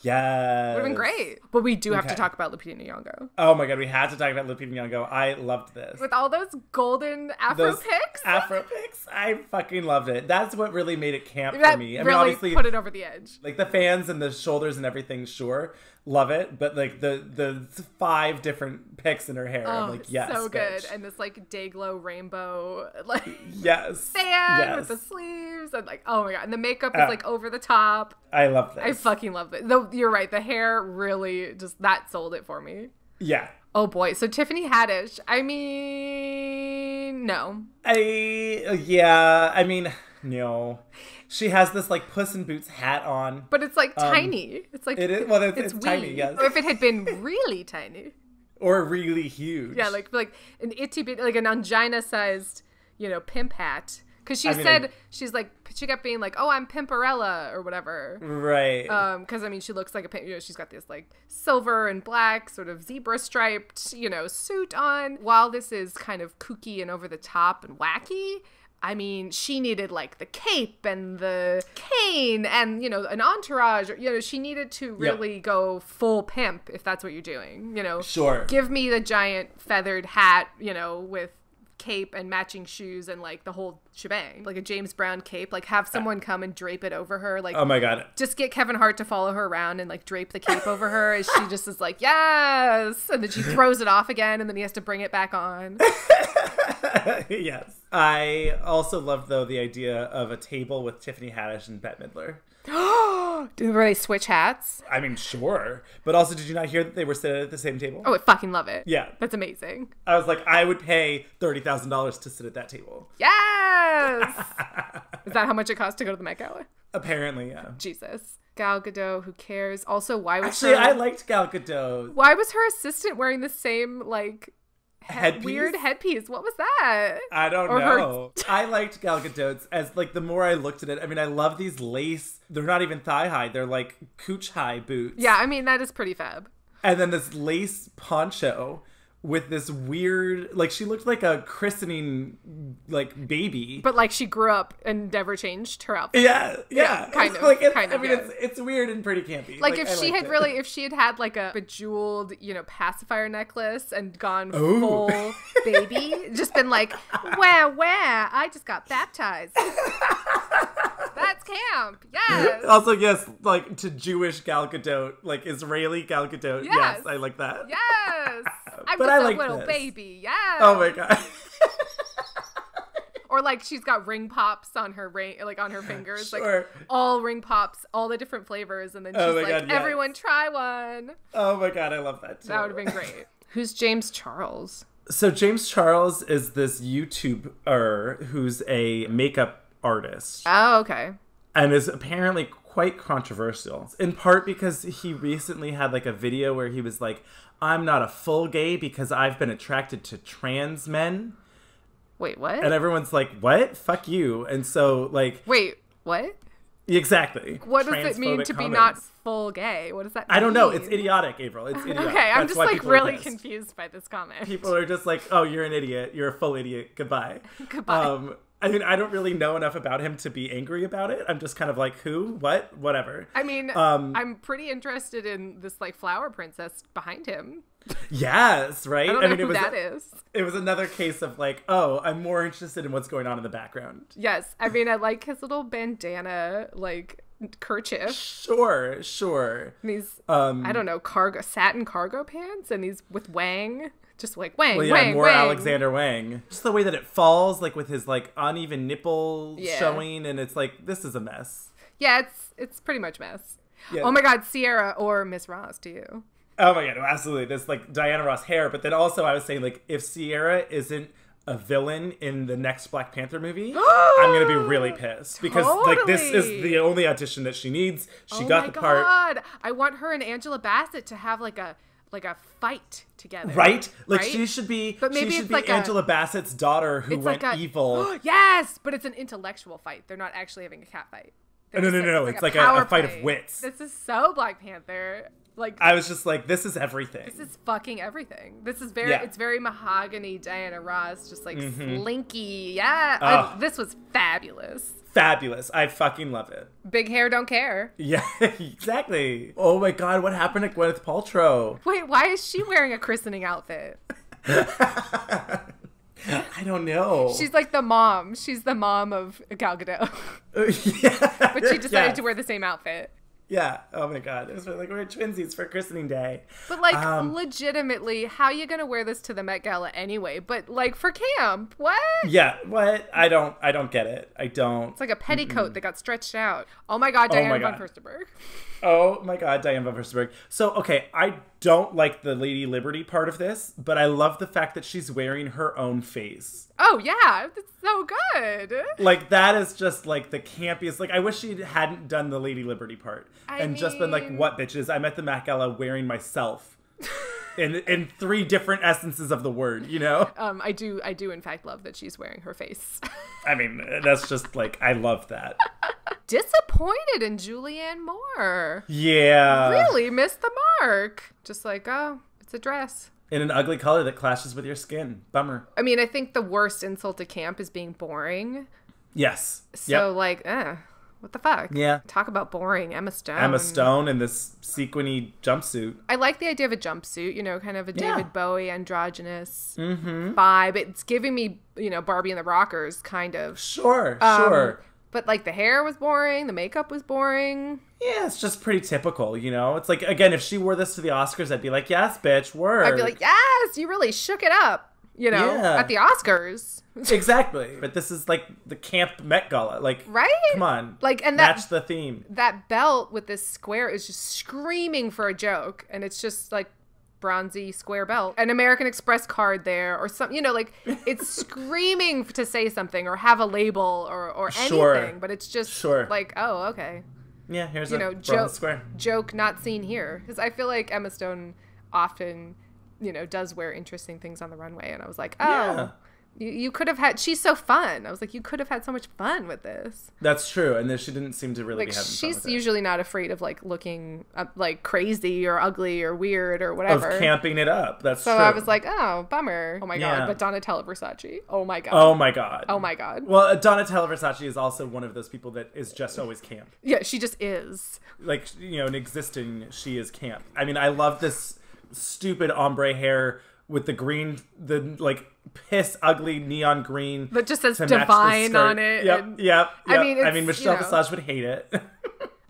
Yes. Would have been great. But we do have to Okay. talk about Lupita Nyong'o. Oh my god, we had to talk about Lupita Nyong'o. I loved this. With all those golden afro Those pics. Afro pics. I fucking loved it. That's what really made it camp That for me. I mean, really obviously, put it over the edge. like the fans and the shoulders and everything, sure, love it. But like the 5 different pics in her hair, I'm like, yes, so good. bitch. And this like day glow rainbow like Yes, fan yes. with the sleeves and like, oh my god, and the makeup is Uh, like over the top. I love this. I fucking love it. Though you're right, the hair really just that sold it for me. Yeah. Oh boy, so Tiffany Haddish. I mean, no. I mean, no. She has this like Puss in Boots hat on. But it's like tiny. It's like It is, well, it's wee. tiny, yes. Or if it had been really tiny. Or really huge. Yeah, like an itty bitty, like an angina-sized, pimp hat. Because she I mean, said, she kept being like, oh, I'm Pimperella or whatever. Right. Because, I mean, she looks like a pimp. She's got this, like, silver and black sort of zebra-striped, suit on. While this is kind of kooky and over the top and wacky, I mean, she needed, like, the cape and the cane and, an entourage. She needed to really go full pimp, if that's what you're doing, Sure. Give me the giant feathered hat, with cape and matching shoes and like the whole shebang, like a James Brown cape, like have someone come and drape it over her, like, Oh my god. just get Kevin Hart to follow her around and like drape the cape over her as she just is like, yes, and then she throws it off again and then he has to bring it back on. Yes. I also love, though, the idea of a table with Tiffany Haddish and Bette Midler. Do they switch hats? I mean, sure. But also, did you not hear that they were sitting at the same table? Oh, I fucking love it. Yeah. That's amazing. I was like, I would pay $30,000 to sit at that table. Yes. Is that how much it costs to go to the Met Gala? Apparently, yeah. Jesus. Gal Gadot, who cares? Also, why was Actually, her... I liked Gal Gadot. Why was her assistant wearing the same, like, Headpiece? weird headpiece? What was that? I don't Or her- know. I liked Gal Gadot's as, like, the more I looked at it, I mean, I love these lace, they're not even thigh high, they're like cooch high boots. Yeah, I mean, that is pretty fab. And then this lace poncho with this weird, like, she looked like a christening, like, baby. But, like, she grew up and never changed her outfit. Yeah, kind of, Like, kind of, I mean, yeah. it's weird and pretty campy. Like, if I she liked had it. if she had like a bejeweled, pacifier necklace and gone Ooh. full baby, just been like, where, I just got baptized. That's camp. Yes. Also, yes, like, to Jewish Gal Gadot, like, Israeli Gal Gadot. Yes. Yes, I like that. Yes. I'm But just I a like little this. baby. Yes. Oh my god. Or like she's got ring pops on her on her fingers, Sure. like all ring pops, all the different flavors, and then she's Oh my like, God, yes. everyone try one. Oh my god, I love that too. That would have been great. Who's James Charles? So James Charles is this YouTuber who's a makeup artist Oh, okay. and is apparently quite controversial. In part because he recently had like a video where he was like, I'm not a full gay because I've been attracted to trans men. Wait, what? And everyone's like, what? Fuck you. And so like, Wait, what? exactly. What does it mean Transphobic to be comments. not full gay? What does that mean? I don't know. It's idiotic, April. It's idiotic. Okay, I'm That's just why like people are really pissed. confused by this comment. People are just like, oh, you're an idiot. You're a full idiot. Goodbye. Goodbye. I mean, I don't really know enough about him to be angry about it. I'm just kind of like, who? What? Whatever. I mean, I'm pretty interested in this like flower princess behind him. Yes, right? I don't know mean, who it was that is. It was another case of like, oh, I'm more interested in what's going on in the background. Yes, I mean, I like his little bandana, like kerchief. Sure. And these, I don't know, satin cargo pants, and these with Wang, just like Wang, Well, yeah, Wang, more Wang. Alexander Wang. Just the way that it falls, like with his like uneven nipple Yeah. showing, and it's like, this is a mess. Yeah, it's pretty much mess. Yeah. Oh my God, Sierra or Miss Ross to you. Oh my god, no, absolutely. This like Diana Ross hair, but then also I was saying like if Sierra isn't a villain in the next Black Panther movie, I'm gonna be really pissed because like this is Totally. the only audition that she needs. She Oh got my the part. God, I want her and Angela Bassett to have like a fight together. Right? Like Right? she should be But maybe she should it's be like Angela Bassett's daughter who It's went like a evil. Yes, but it's an intellectual fight. They're not actually having a cat fight. No. It's like power a fight of play. wits. This is so Black Panther. Like, I was just like, this is everything. this is fucking everything. This is very, Yeah. it's very mahogany Diana Ross, just like Mm-hmm. slinky. Yeah. Oh. This was fabulous. Fabulous. I fucking love it. Big hair, don't care. Yeah, exactly. Oh my god, what happened to Gwyneth Paltrow? Wait, why is she wearing a christening outfit? I don't know. She's like the mom. She's the mom of Gal Gadot. Yeah. But she decided to wear the same outfit. Yeah. Oh my god. It was like we're twinsies for christening day. But like, legitimately, how you gonna wear this to the Met Gala anyway? But like for camp, what? Yeah. What? I don't get it. I don't. It's like a petticoat that got stretched out. Oh my god, Diane my von God. Furstenberg. Oh my god, Diane von Furstenberg. So, okay, I don't like the Lady Liberty part of this, but I love the fact that she's wearing her own face. Oh yeah, it's so good. Like, that is just, like, the campiest. Like, I wish she hadn't done the Lady Liberty part. I And just been like, mean- what, bitches? I'm at the Met Gala wearing myself. in 3 different essences of the word, you know? I do in fact love that she's wearing her face. I mean, that's just, like, I love that. Disappointed in Julianne Moore. Yeah. Really missed the mark. Just like, oh, it's a dress. In an ugly color that clashes with your skin. Bummer. I mean, I think the worst insult to camp is being boring. Yes. So like, what the fuck? Yeah. Talk about boring. Emma Stone. Emma Stone in this sequiny jumpsuit. I like the idea of a jumpsuit, you know, kind of a Yeah. David Bowie androgynous vibe. It's giving me, you know, Barbie and the Rockers kind of. Sure. But like the hair was boring, the makeup was boring. Yeah, it's just pretty typical, you know? It's like, again, if she wore this to the Oscars, I'd be like, yes, bitch, word. I'd be like, yes, you really shook it up, you know, Yeah. at the Oscars. Exactly. But this is like the camp Met Gala. Like, Right? come on. Like, and match the theme. that belt with this square is just screaming for a joke, and it's just like bronzy square belt, an American Express card there, or something, you know, like it's screaming to say something or have a label or anything, Sure. but it's just Sure. like, oh, okay, Yeah, here's you a know, bronze square. joke not seen here, because I feel like Emma Stone often, you know, does wear interesting things on the runway, and I was like, oh. Yeah. You could have had. She's so fun. I was like, you could have had so much fun with this. That's true. And then she didn't seem to really Like be having fun she's with it. usually not afraid of like looking like crazy or ugly or weird or whatever. Of camping it up. That's so true. I was like, oh, bummer. Oh my Yeah. god. But Donatella Versace. Oh my god. Oh my god. Oh my god. Well, Donatella Versace is also one of those people that is just always camp. Yeah, she just is. Like, you know, in existing, she is camp. I mean, I love this stupid ombre hair with the green, the like piss ugly neon green That just says to match the divine skirt. on it. Yep, and- yep. I mean, I mean, it's, Michelle you know. Visage would hate it.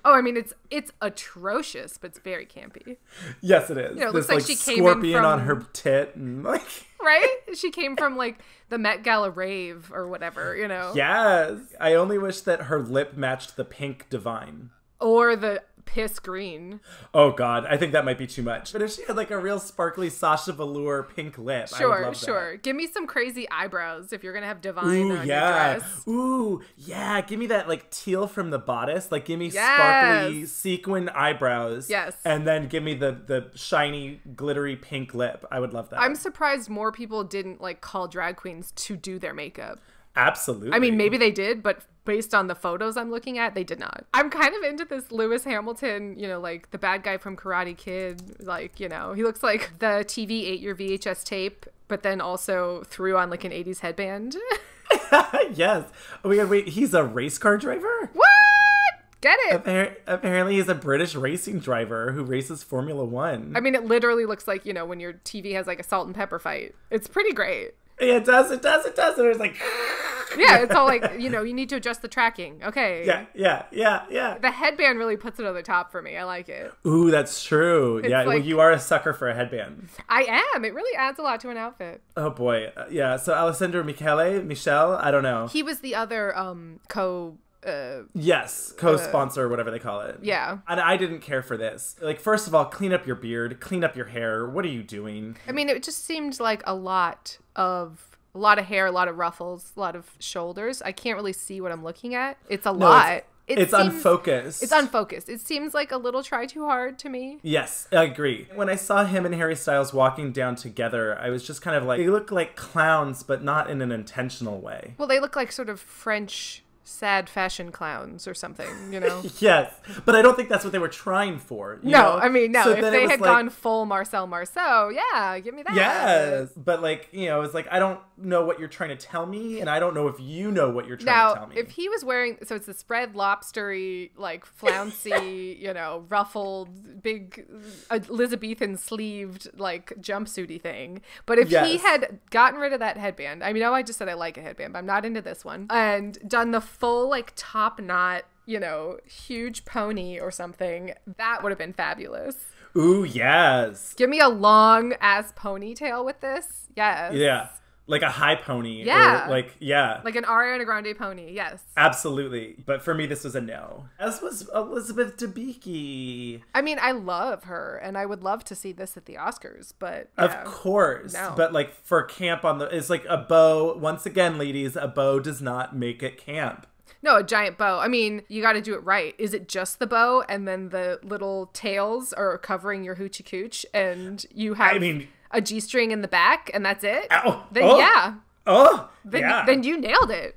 Oh, I mean, it's atrocious, but it's very campy. Yes, it is. You know, it this looks like she came in scorpion on from- her tit and like. Right? She came from like the Met Gala rave or whatever, you know? Yes. I only wish that her lip matched the pink divine. Or the piss green. Oh God, I think that might be too much. But if she had like a real sparkly Sasha Velour pink lip, I would Sure, love sure. that. Give me some crazy eyebrows if you're gonna have divine Ooh, on yeah. your dress. Ooh, yeah. Give me that like teal from the bodice. Like give me Yes. sparkly sequin eyebrows. Yes. And then give me the shiny, glittery pink lip. I would love that. I'm surprised more people didn't like call drag queens to do their makeup. Absolutely. I mean, maybe they did, but based on the photos I'm looking at, they did not. I'm kind of into this Lewis Hamilton, you know, like the bad guy from Karate Kid. Like, you know, he looks like the TV ate your VHS tape, but then also threw on like an 80s headband. Yes. Oh my God, wait, he's a race car driver? What? Get it? Apparently he's a British racing driver who races Formula One. I mean, it literally looks like, you know, when your TV has like a salt and pepper fight. It's pretty great. Yeah, it does. And it's like... Yeah, it's all like, you know, you need to adjust the tracking. Okay. Yeah. The headband really puts it on the top for me. I like it. Ooh, that's true. Yeah, well, like- you are a sucker for a headband. I am. It really adds a lot to an outfit. Oh boy. Yeah, so Alessandro Michele, I don't know. He was the other Yes, co-sponsor, or whatever they call it. yeah. And I didn't care for this. Like, first of all, clean up your beard, clean up your hair. What are you doing? I mean, it just seemed like a lot of hair, a lot of ruffles, a lot of shoulders. I can't really see what I'm looking at. It's a lot. It's unfocused. It's unfocused. It seems like a little try too hard to me. Yes, I agree. When I saw him and Harry Styles walking down together, I was just kind of like, they look like clowns, but not in an intentional way. Well, they look like sort of French sad fashion clowns or something, you know? Yes, but I don't think that's what they were trying for. You No, know? I mean, no. So If then they it was had like, gone full Marcel Marceau, yeah, give me that. yes, but like, you know, it's like, I don't know what you're trying to tell me, and I don't know if you know what you're trying to tell Now, me. if he was wearing, so it's the spread lobstery, like flouncy, you know, ruffled, big Elizabethan sleeved, like jumpsuity thing. But if he Yes. had gotten rid of that headband, I mean, I just said I like a headband, but I'm not into this one, and done the full, like, top knot, you know, huge pony or something, that would have been fabulous. Ooh, yes. Give me a long ass ponytail with this. Yes. Yeah. Like a high pony. Yeah. Or like, yeah. Like an Ariana Grande pony. Yes. Absolutely. But for me, this was a no. As was Elizabeth Debicki. I mean, I love her, and I would love to see this at the Oscars, but Of yeah. course. No. But like for camp on the, it's like a bow. Once again, ladies, a bow does not make it camp. No, a giant bow. I mean, you got to do it right. Is it just the bow, and then the little tails are covering your hoochie cooch, and you have a G-string in the back, and that's it? Ow. Then Oh. yeah. Oh, Then, yeah. then you nailed it.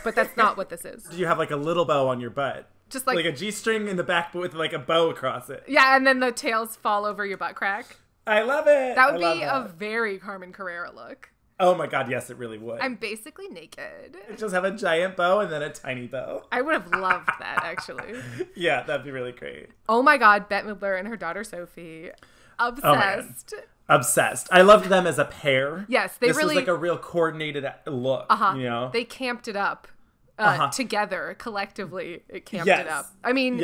But that's not what this is. Do you have like a little bow on your butt? Just like a G-string in the back, but with like a bow across it. Yeah, and then the tails fall over your butt crack. I love it. That would I be love a that. very Carmen Carrera look. Oh my god, yes, it really would. I'm basically naked. Just have a giant bow and then a tiny bow. I would have loved that, actually. Yeah, that'd be really great. Oh my god, Bette Midler and her daughter Sophie. Obsessed. Obsessed. I loved them as a pair. Yes, they this really... was like a real coordinated look, you know? They camped it up together, collectively. It camped it up. I mean,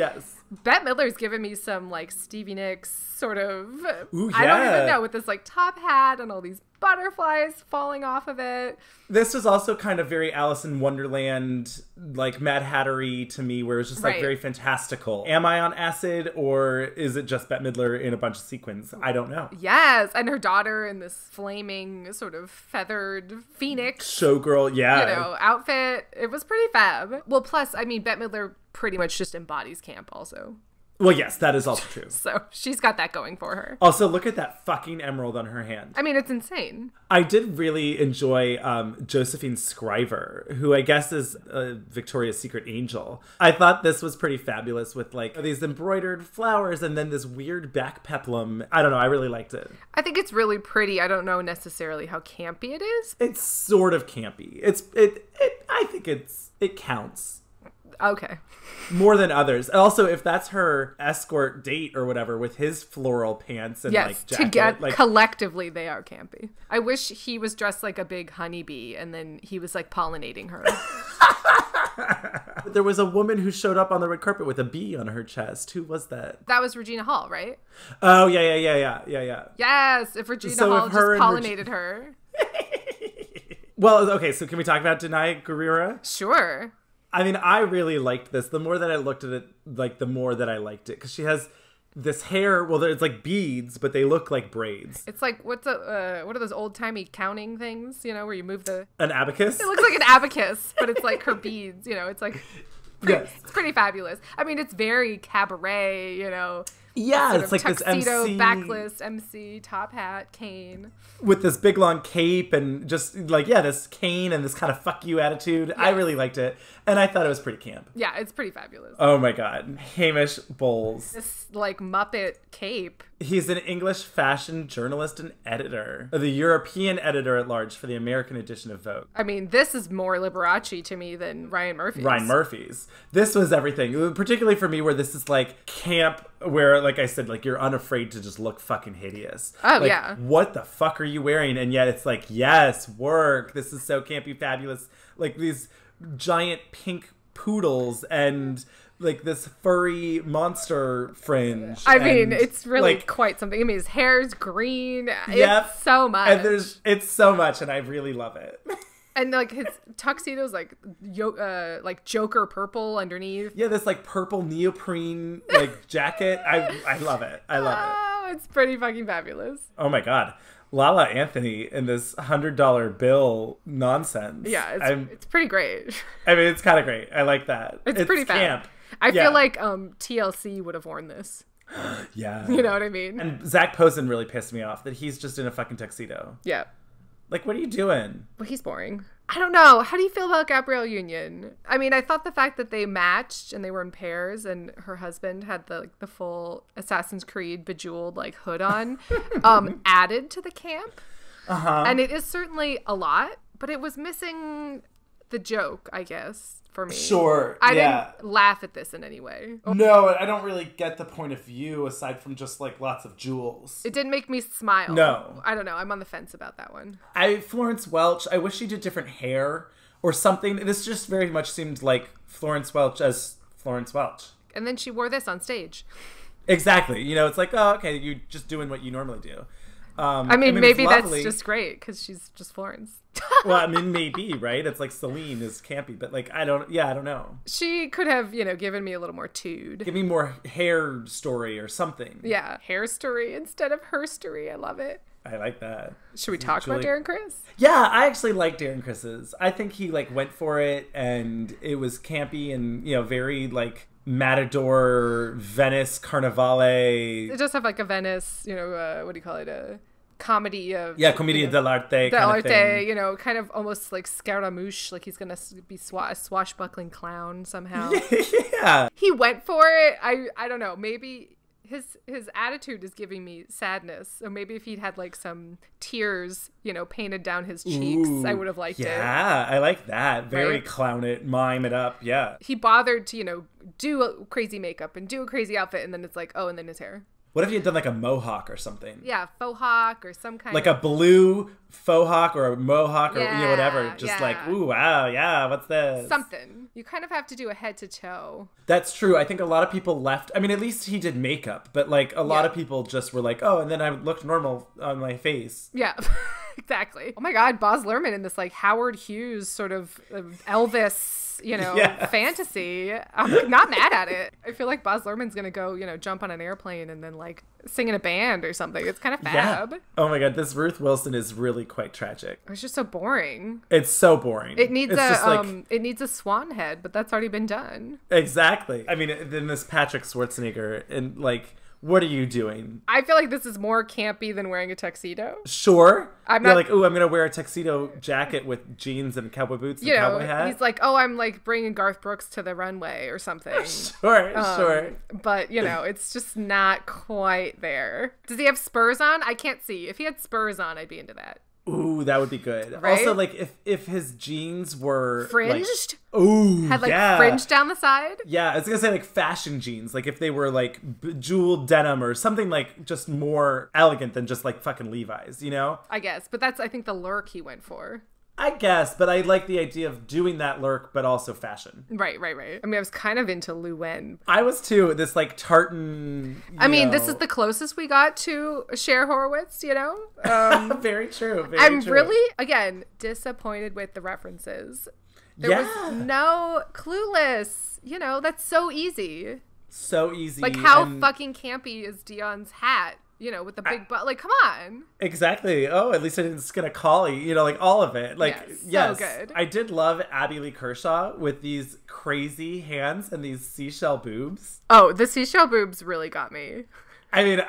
Bette Midler's given me some, like, Stevie Nicks sort of... Ooh, yeah. I don't even know, with this, like, top hat and all these butterflies falling off of it. This was also kind of very Alice in Wonderland, like Mad Hattery to me, where it was just like very fantastical. Am I on acid, or is it just Bette Midler in a bunch of sequins? I don't know. Yes, and her daughter in this flaming sort of feathered phoenix showgirl, yeah, you know, outfit. It was pretty fab. Well, plus, I mean, Bette Midler pretty much just embodies camp also. Well, yes, that is also true. So she's got that going for her. Also, look at that fucking emerald on her hand. I mean, it's insane. I did really enjoy Josephine Scriver, who I guess is Victoria's Secret angel. I thought this was pretty fabulous with like these embroidered flowers and then this weird back peplum. I don't know. I really liked it. I think it's really pretty. I don't know necessarily how campy it is. It's sort of campy. I think it counts. Okay. More than others. Also, if that's her escort date or whatever with his floral pants and like jacket. Collectively, they are campy. I wish he was dressed like a big honeybee and then he was like pollinating her. There was a woman who showed up on the red carpet with a bee on her chest. Who was that? That was Regina Hall, right? Oh, yeah. Yes, if Regina Hall just pollinated her. Well, okay, so can we talk about Denai Guerrera? Sure. I mean, I really liked this. The more that I looked at it, like, the more that I liked it. Because she has this hair, well, it's like beads, but they look like braids. It's like, what are those old-timey counting things, you know, where you move the... An abacus? It looks like an abacus, but it's like her beads, you know, it's like... Yes. It's pretty fabulous. I mean, it's very cabaret, you know. Yeah, it's like tuxedo, this MC. backless MC, top hat, cane. With this big long cape and just like, yeah, this cane and this kind of fuck you attitude. Yes. I really liked it. And I thought it was pretty camp. Yeah, it's pretty fabulous. Oh my God. Hamish Bowles. This like Muppet cape. He's an English fashion journalist and editor. The European editor at large for the American edition of Vogue. I mean, this is more Liberace to me than Ryan Murphy's. Ryan Murphy's. This was everything. Particularly for me, where this is like camp, where, like I said, like you're unafraid to just look fucking hideous. Oh, like, yeah. What the fuck are you wearing? And yet it's like, yes, work. This is so campy, fabulous. Like these giant pink poodles and like this furry monster fringe. I mean, and, it's really like, quite something. I mean, his hair's green. Yep. It's so much. And it's so much, and I really love it. And like his tuxedo's like Joker purple underneath. Yeah, this like purple neoprene like jacket. I love it. I love it. Oh, it's pretty fucking fabulous. Oh my God. Lala Anthony in this $100 bill nonsense. Yeah, it's pretty great. I mean, it's kind of great. I like that. It's pretty camp. I feel like TLC would have worn this. Yeah. You know what I mean? And Zach Posen really pissed me off that he's just in a fucking tuxedo. Yeah. Like, what are you doing? Well, he's boring. I don't know. How do you feel about Gabrielle Union? I mean, I thought the fact that they matched and they were in pairs and her husband had the full Assassin's Creed bejeweled like hood on added to the camp. Uh-huh. And it is certainly a lot, but it was missing the joke, I guess, for me. Sure. I didn't laugh at this in any way. No, I don't really get the point of view aside from just like lots of jewels. It didn't make me smile. No. I don't know. I'm on the fence about that one. Florence Welch, I wish she did different hair or something. This just very much seemed like Florence Welch as Florence Welch. And then she wore this on stage. Exactly. You know, it's like, oh, okay, you're just doing what you normally do. I mean maybe that's just great because she's just Florence. Well, I mean, maybe, right? It's like Celine is campy, but like, I don't know. She could have, given me a little more tude. Give me more hair story or something. Yeah, hair story instead of her story. I love it. I like that. Should we talk about Darren Criss? Yeah, I actually like Darren Criss's. I think he like went for it and it was campy and, very like Matador, Venice, Carnivale. It does have like a Venice, what do you call it? A comedy of... Yeah, commedia dell'arte kind of thing. Kind of almost like Scaramouche, like he's going to be a swashbuckling clown somehow. Yeah. He went for it. I don't know. Maybe... His attitude is giving me sadness. So maybe if he'd had like some tears, painted down his cheeks, I would have liked it. Yeah, I like that. Very right? Clown it, mime it up. Yeah. He bothered to, do a crazy makeup and do a crazy outfit, and then it's like, oh, and then his hair. What if he had done like a mohawk or something? Yeah, faux hawk or some kind like of... a blue faux hawk or a mohawk or Yeah, whatever. Just like, ooh, wow, yeah, what's this? Something. You kind of have to do a head to toe. That's true. I think a lot of people left. I mean, at least he did makeup, but like a lot of people just were like, oh, and then I looked normal on my face. Yeah. Exactly. Oh my God, Baz Luhrmann in this like Howard Hughes sort of Elvis, fantasy. I'm like, not mad at it. I feel like Baz Luhrmann's gonna go, jump on an airplane and then like sing in a band or something. It's kind of fab. Yeah. Oh my God, this Ruth Wilson is really quite tragic. It's just so boring. It's so boring. It needs it needs a swan head, but that's already been done. Exactly. I mean, then this Patrick Schwarzenegger and like, what are you doing? I feel like this is more campy than wearing a tuxedo. Sure. I'm You're not like, ooh, I'm going to wear a tuxedo jacket with jeans and cowboy boots and cowboy hat. He's like, oh, I'm like bringing Garth Brooks to the runway or something. Sure. But, it's just not quite there. Does he have spurs on? I can't see. If he had spurs on, I'd be into that. Ooh, that would be good. Right? Also, like, if his jeans were... fringed? Like, ooh, had, fringe down the side? Yeah, I was going to say, like, fashion jeans. Like, if they were, like, bejeweled denim or something, like, just more elegant than just, like, fucking Levi's, I guess. But that's, I think, the look he went for. I guess, but I like the idea of doing that look, but also fashion. Right. I mean, I was kind of into Lu Wen. I was too. This like tartan. This is the closest we got to Cher Horowitz. Very true. I'm really again disappointed with the references. There was no Clueless. That's so easy. So easy. Like how fucking campy is Dion's hat? With the big butt. Like, come on. Exactly. Oh, at least I didn't skin a collie. Like all of it. Like, yes. So good. I did love Abby Lee Kershaw with these crazy hands and these seashell boobs. Oh, the seashell boobs really got me. I mean,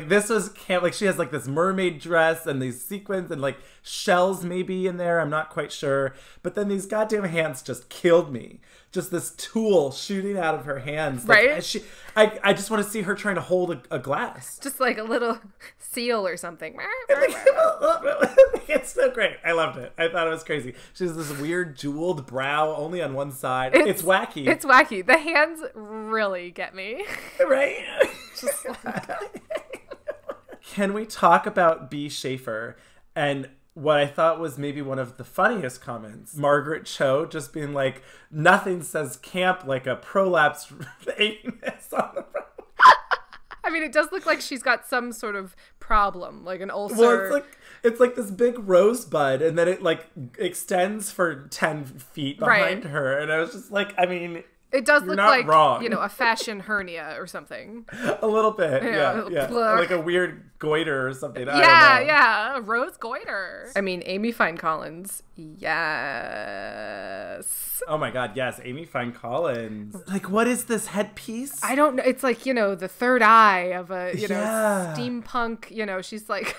this was camp. Like, she has like this mermaid dress and these sequins and like shells maybe in there. I'm not quite sure. But then these goddamn hands just killed me. Just this tool shooting out of her hands. Like, right? I just want to see her trying to hold a glass. Just like a little seal or something. It's so great. I loved it. I thought it was crazy. She has this weird jeweled brow only on one side. It's wacky. It's wacky. The hands really get me. Right? Just Can we talk about B. Schaefer and what I thought was maybe one of the funniest comments? Margaret Cho just being like, nothing says camp like a prolapsed anus on the front. I mean, it does look like she's got some sort of problem, like an ulcer. Well, it's like this big rosebud, and then it like extends for 10 feet behind her, and I was just like, I mean, it does look like wrong. A fashion hernia or something. A little bit, yeah. Like a weird goiter or something. I don't know. A rose goiter. I mean, Amy Fine Collins, yes. Oh my God, yes, Amy Fine Collins. Like, what is this headpiece? I don't know. It's like the third eye of a steampunk. She's like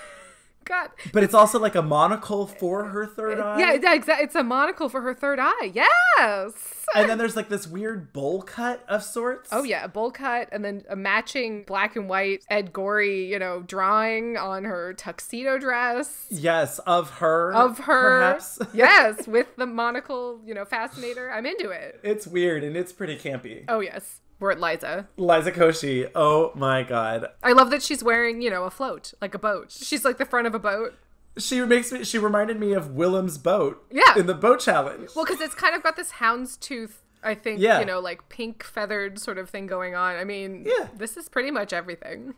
God. But it's also like a monocle for her third eye. Yeah, exactly. It's a monocle for her third eye. Yes. And then there's like this weird bowl cut of sorts. Oh yeah, a bowl cut, and then a matching black and white Ed Gorey, drawing on her tuxedo dress. Yes, of her. Perhaps. Yes, with the monocle, fascinator. I'm into it. It's weird and it's pretty campy. Oh yes. We're at Liza. Liza Koshy. Oh my God. I love that she's wearing, a float, like a boat. She's like the front of a boat. She reminded me of Willem's boat. Yeah. In the boat challenge. Well, because it's kind of got this houndstooth, I think, Yeah. like pink feathered sort of thing going on. I mean, this is pretty much everything.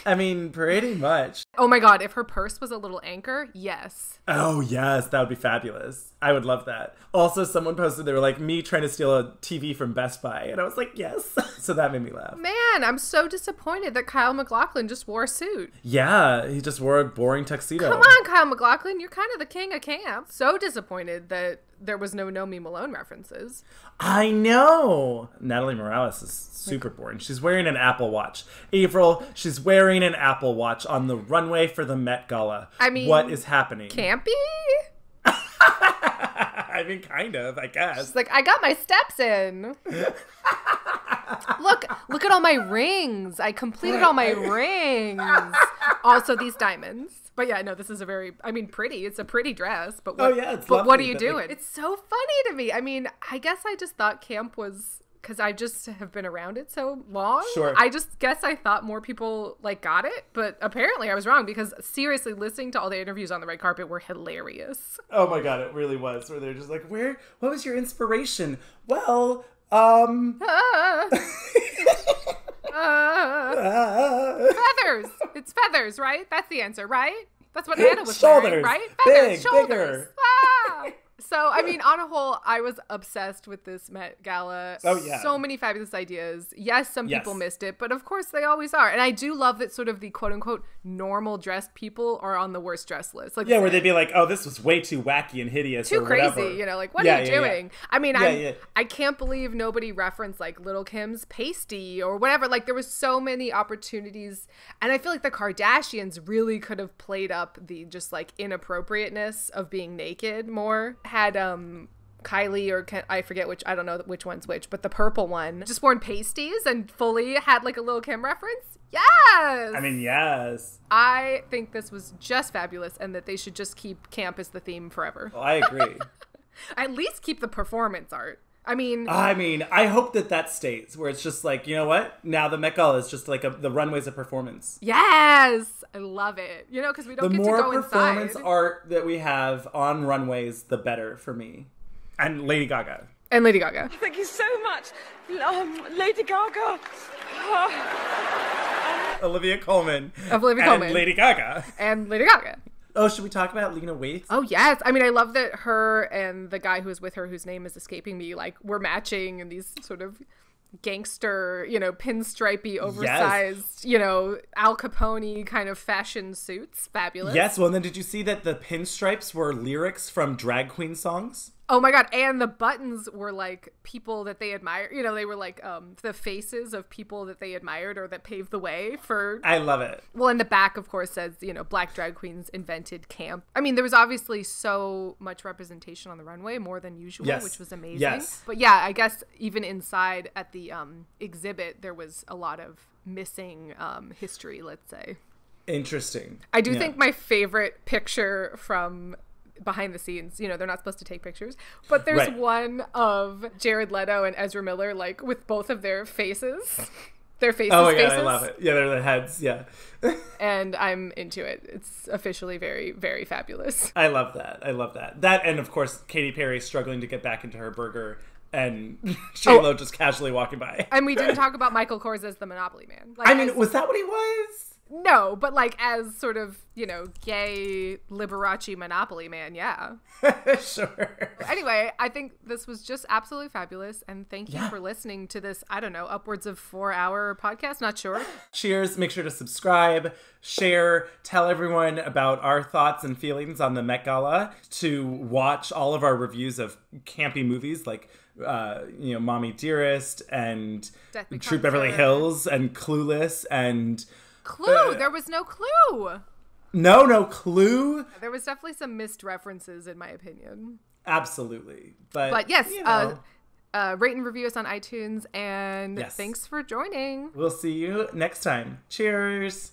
I mean, pretty much. Oh my God, if her purse was a little anchor, yes. Oh, yes, that would be fabulous. I would love that. Also, someone posted, they were like, me trying to steal a TV from Best Buy. And I was like, yes. So that made me laugh. Man, I'm so disappointed that Kyle MacLachlan just wore a suit. Yeah, he just wore a boring tuxedo. Come on, Kyle MacLachlan, you're kind of the king of camp. So disappointed that there was no Nomi Malone references. I know. Natalie Morales is super boring. She's wearing an Apple Watch. Avril, she's wearing an Apple Watch on the runway for the Met Gala. I mean, what is happening? Campy? I mean, kind of, I guess. She's like, I got my steps in. Look at all my rings. I completed all my rings. Also these diamonds. But yeah, no, this is pretty. It's a pretty dress. But what, it's but what are lovely, you doing? It's so funny to me. I mean, I guess I just thought camp was, because I just have been around it so long. Sure. I just guess I thought more people got it, but apparently I was wrong, because seriously, listening to all the interviews on the red carpet were hilarious. Oh my God, it really was. Where they're just like, what was your inspiration? Well, feathers. It's feathers, right? That's the answer, right? That's what Anna was shoulders. wearing, right? Feathers, Big, shoulders. bigger. Ah! So, I mean, on a whole, I was obsessed with this Met Gala. Oh, yeah. So many fabulous ideas. Yes, some people Yes. missed it, but of course they always are. And I do love that sort of the quote-unquote normal dressed people are on the worst dress list. Like, yeah, where they'd be like, oh, this was way too wacky and hideous too or crazy, whatever. like, what are you Yeah. doing? I mean, Yeah. I can't believe nobody referenced like Little Kim's pasty or whatever. Like, there was so many opportunities, and I feel like the Kardashians really could have played up the just like inappropriateness of being naked more. Had Kylie or I forget which, I don't know which one's which, but the purple one just worn pasties and fully had like a Lil' Kim reference. Yes! I mean, yes. I think this was just fabulous, and that they should just keep camp as the theme forever. Well, I agree. At least keep the performance art. I mean, I hope that stays, where it's just like, you know what? Now the Met Gala is just like the runway's a performance. yes! I love it. Because we don't The get to more go performance inside. art that we have on runways, the better for me. And Lady Gaga. And Lady Gaga. Thank you so much, Lady Gaga. Olivia Colman. Olivia and Colman. Lady Gaga. And Lady Gaga. Oh, should we talk about Lena Waithe? Oh, yes. I mean, I love that her and the guy who was with her, whose name is escaping me, like, were matching in these sort of gangster, pinstripey, oversized, Al Capone kind of fashion suits. Fabulous. Yes, well, and then did you see that the pinstripes were lyrics from drag queen songs? Oh my God. And the buttons were like people that they admire. They were like the faces of people that they admired or that paved the way for. I love it. Well, in the back, of course, says, Black drag queens invented camp. I mean, there was obviously so much representation on the runway, more than usual, Yes. which was amazing. Yes. But yeah, I guess even inside at the exhibit, there was a lot of missing history, let's say. Interesting. I do Yeah. think my favorite picture from behind the scenes, they're not supposed to take pictures, but there's Right. one of Jared Leto and Ezra Miller, like with both of their faces. Their faces. Oh my God, faces. I love it. Yeah, they're the heads. Yeah. And I'm into it. It's officially very, very fabulous. I love that. That, and of course, Katy Perry struggling to get back into her burger and J-Lo just casually walking by. And we didn't talk about Michael Kors as the Monopoly Man. Like, I mean, was that what he was? No, but like as sort of, gay Liberace Monopoly Man, yeah. Sure. Anyway, I think this was just absolutely fabulous. And thank you Yeah. for listening to this, I don't know, upwards of 4-hour podcast. Not sure. Cheers. Make sure to subscribe, share, tell everyone about our thoughts and feelings on the Met Gala, to watch all of our reviews of campy movies like Mommy Dearest and Death True Becomes Beverly Her. Hills and Clueless and Clue. There was no clue. No, Clue. There was definitely some missed references, in my opinion. Absolutely. But yes, you know. Rate and review us on iTunes, and Yes. thanks for joining. We'll see you next time. Cheers.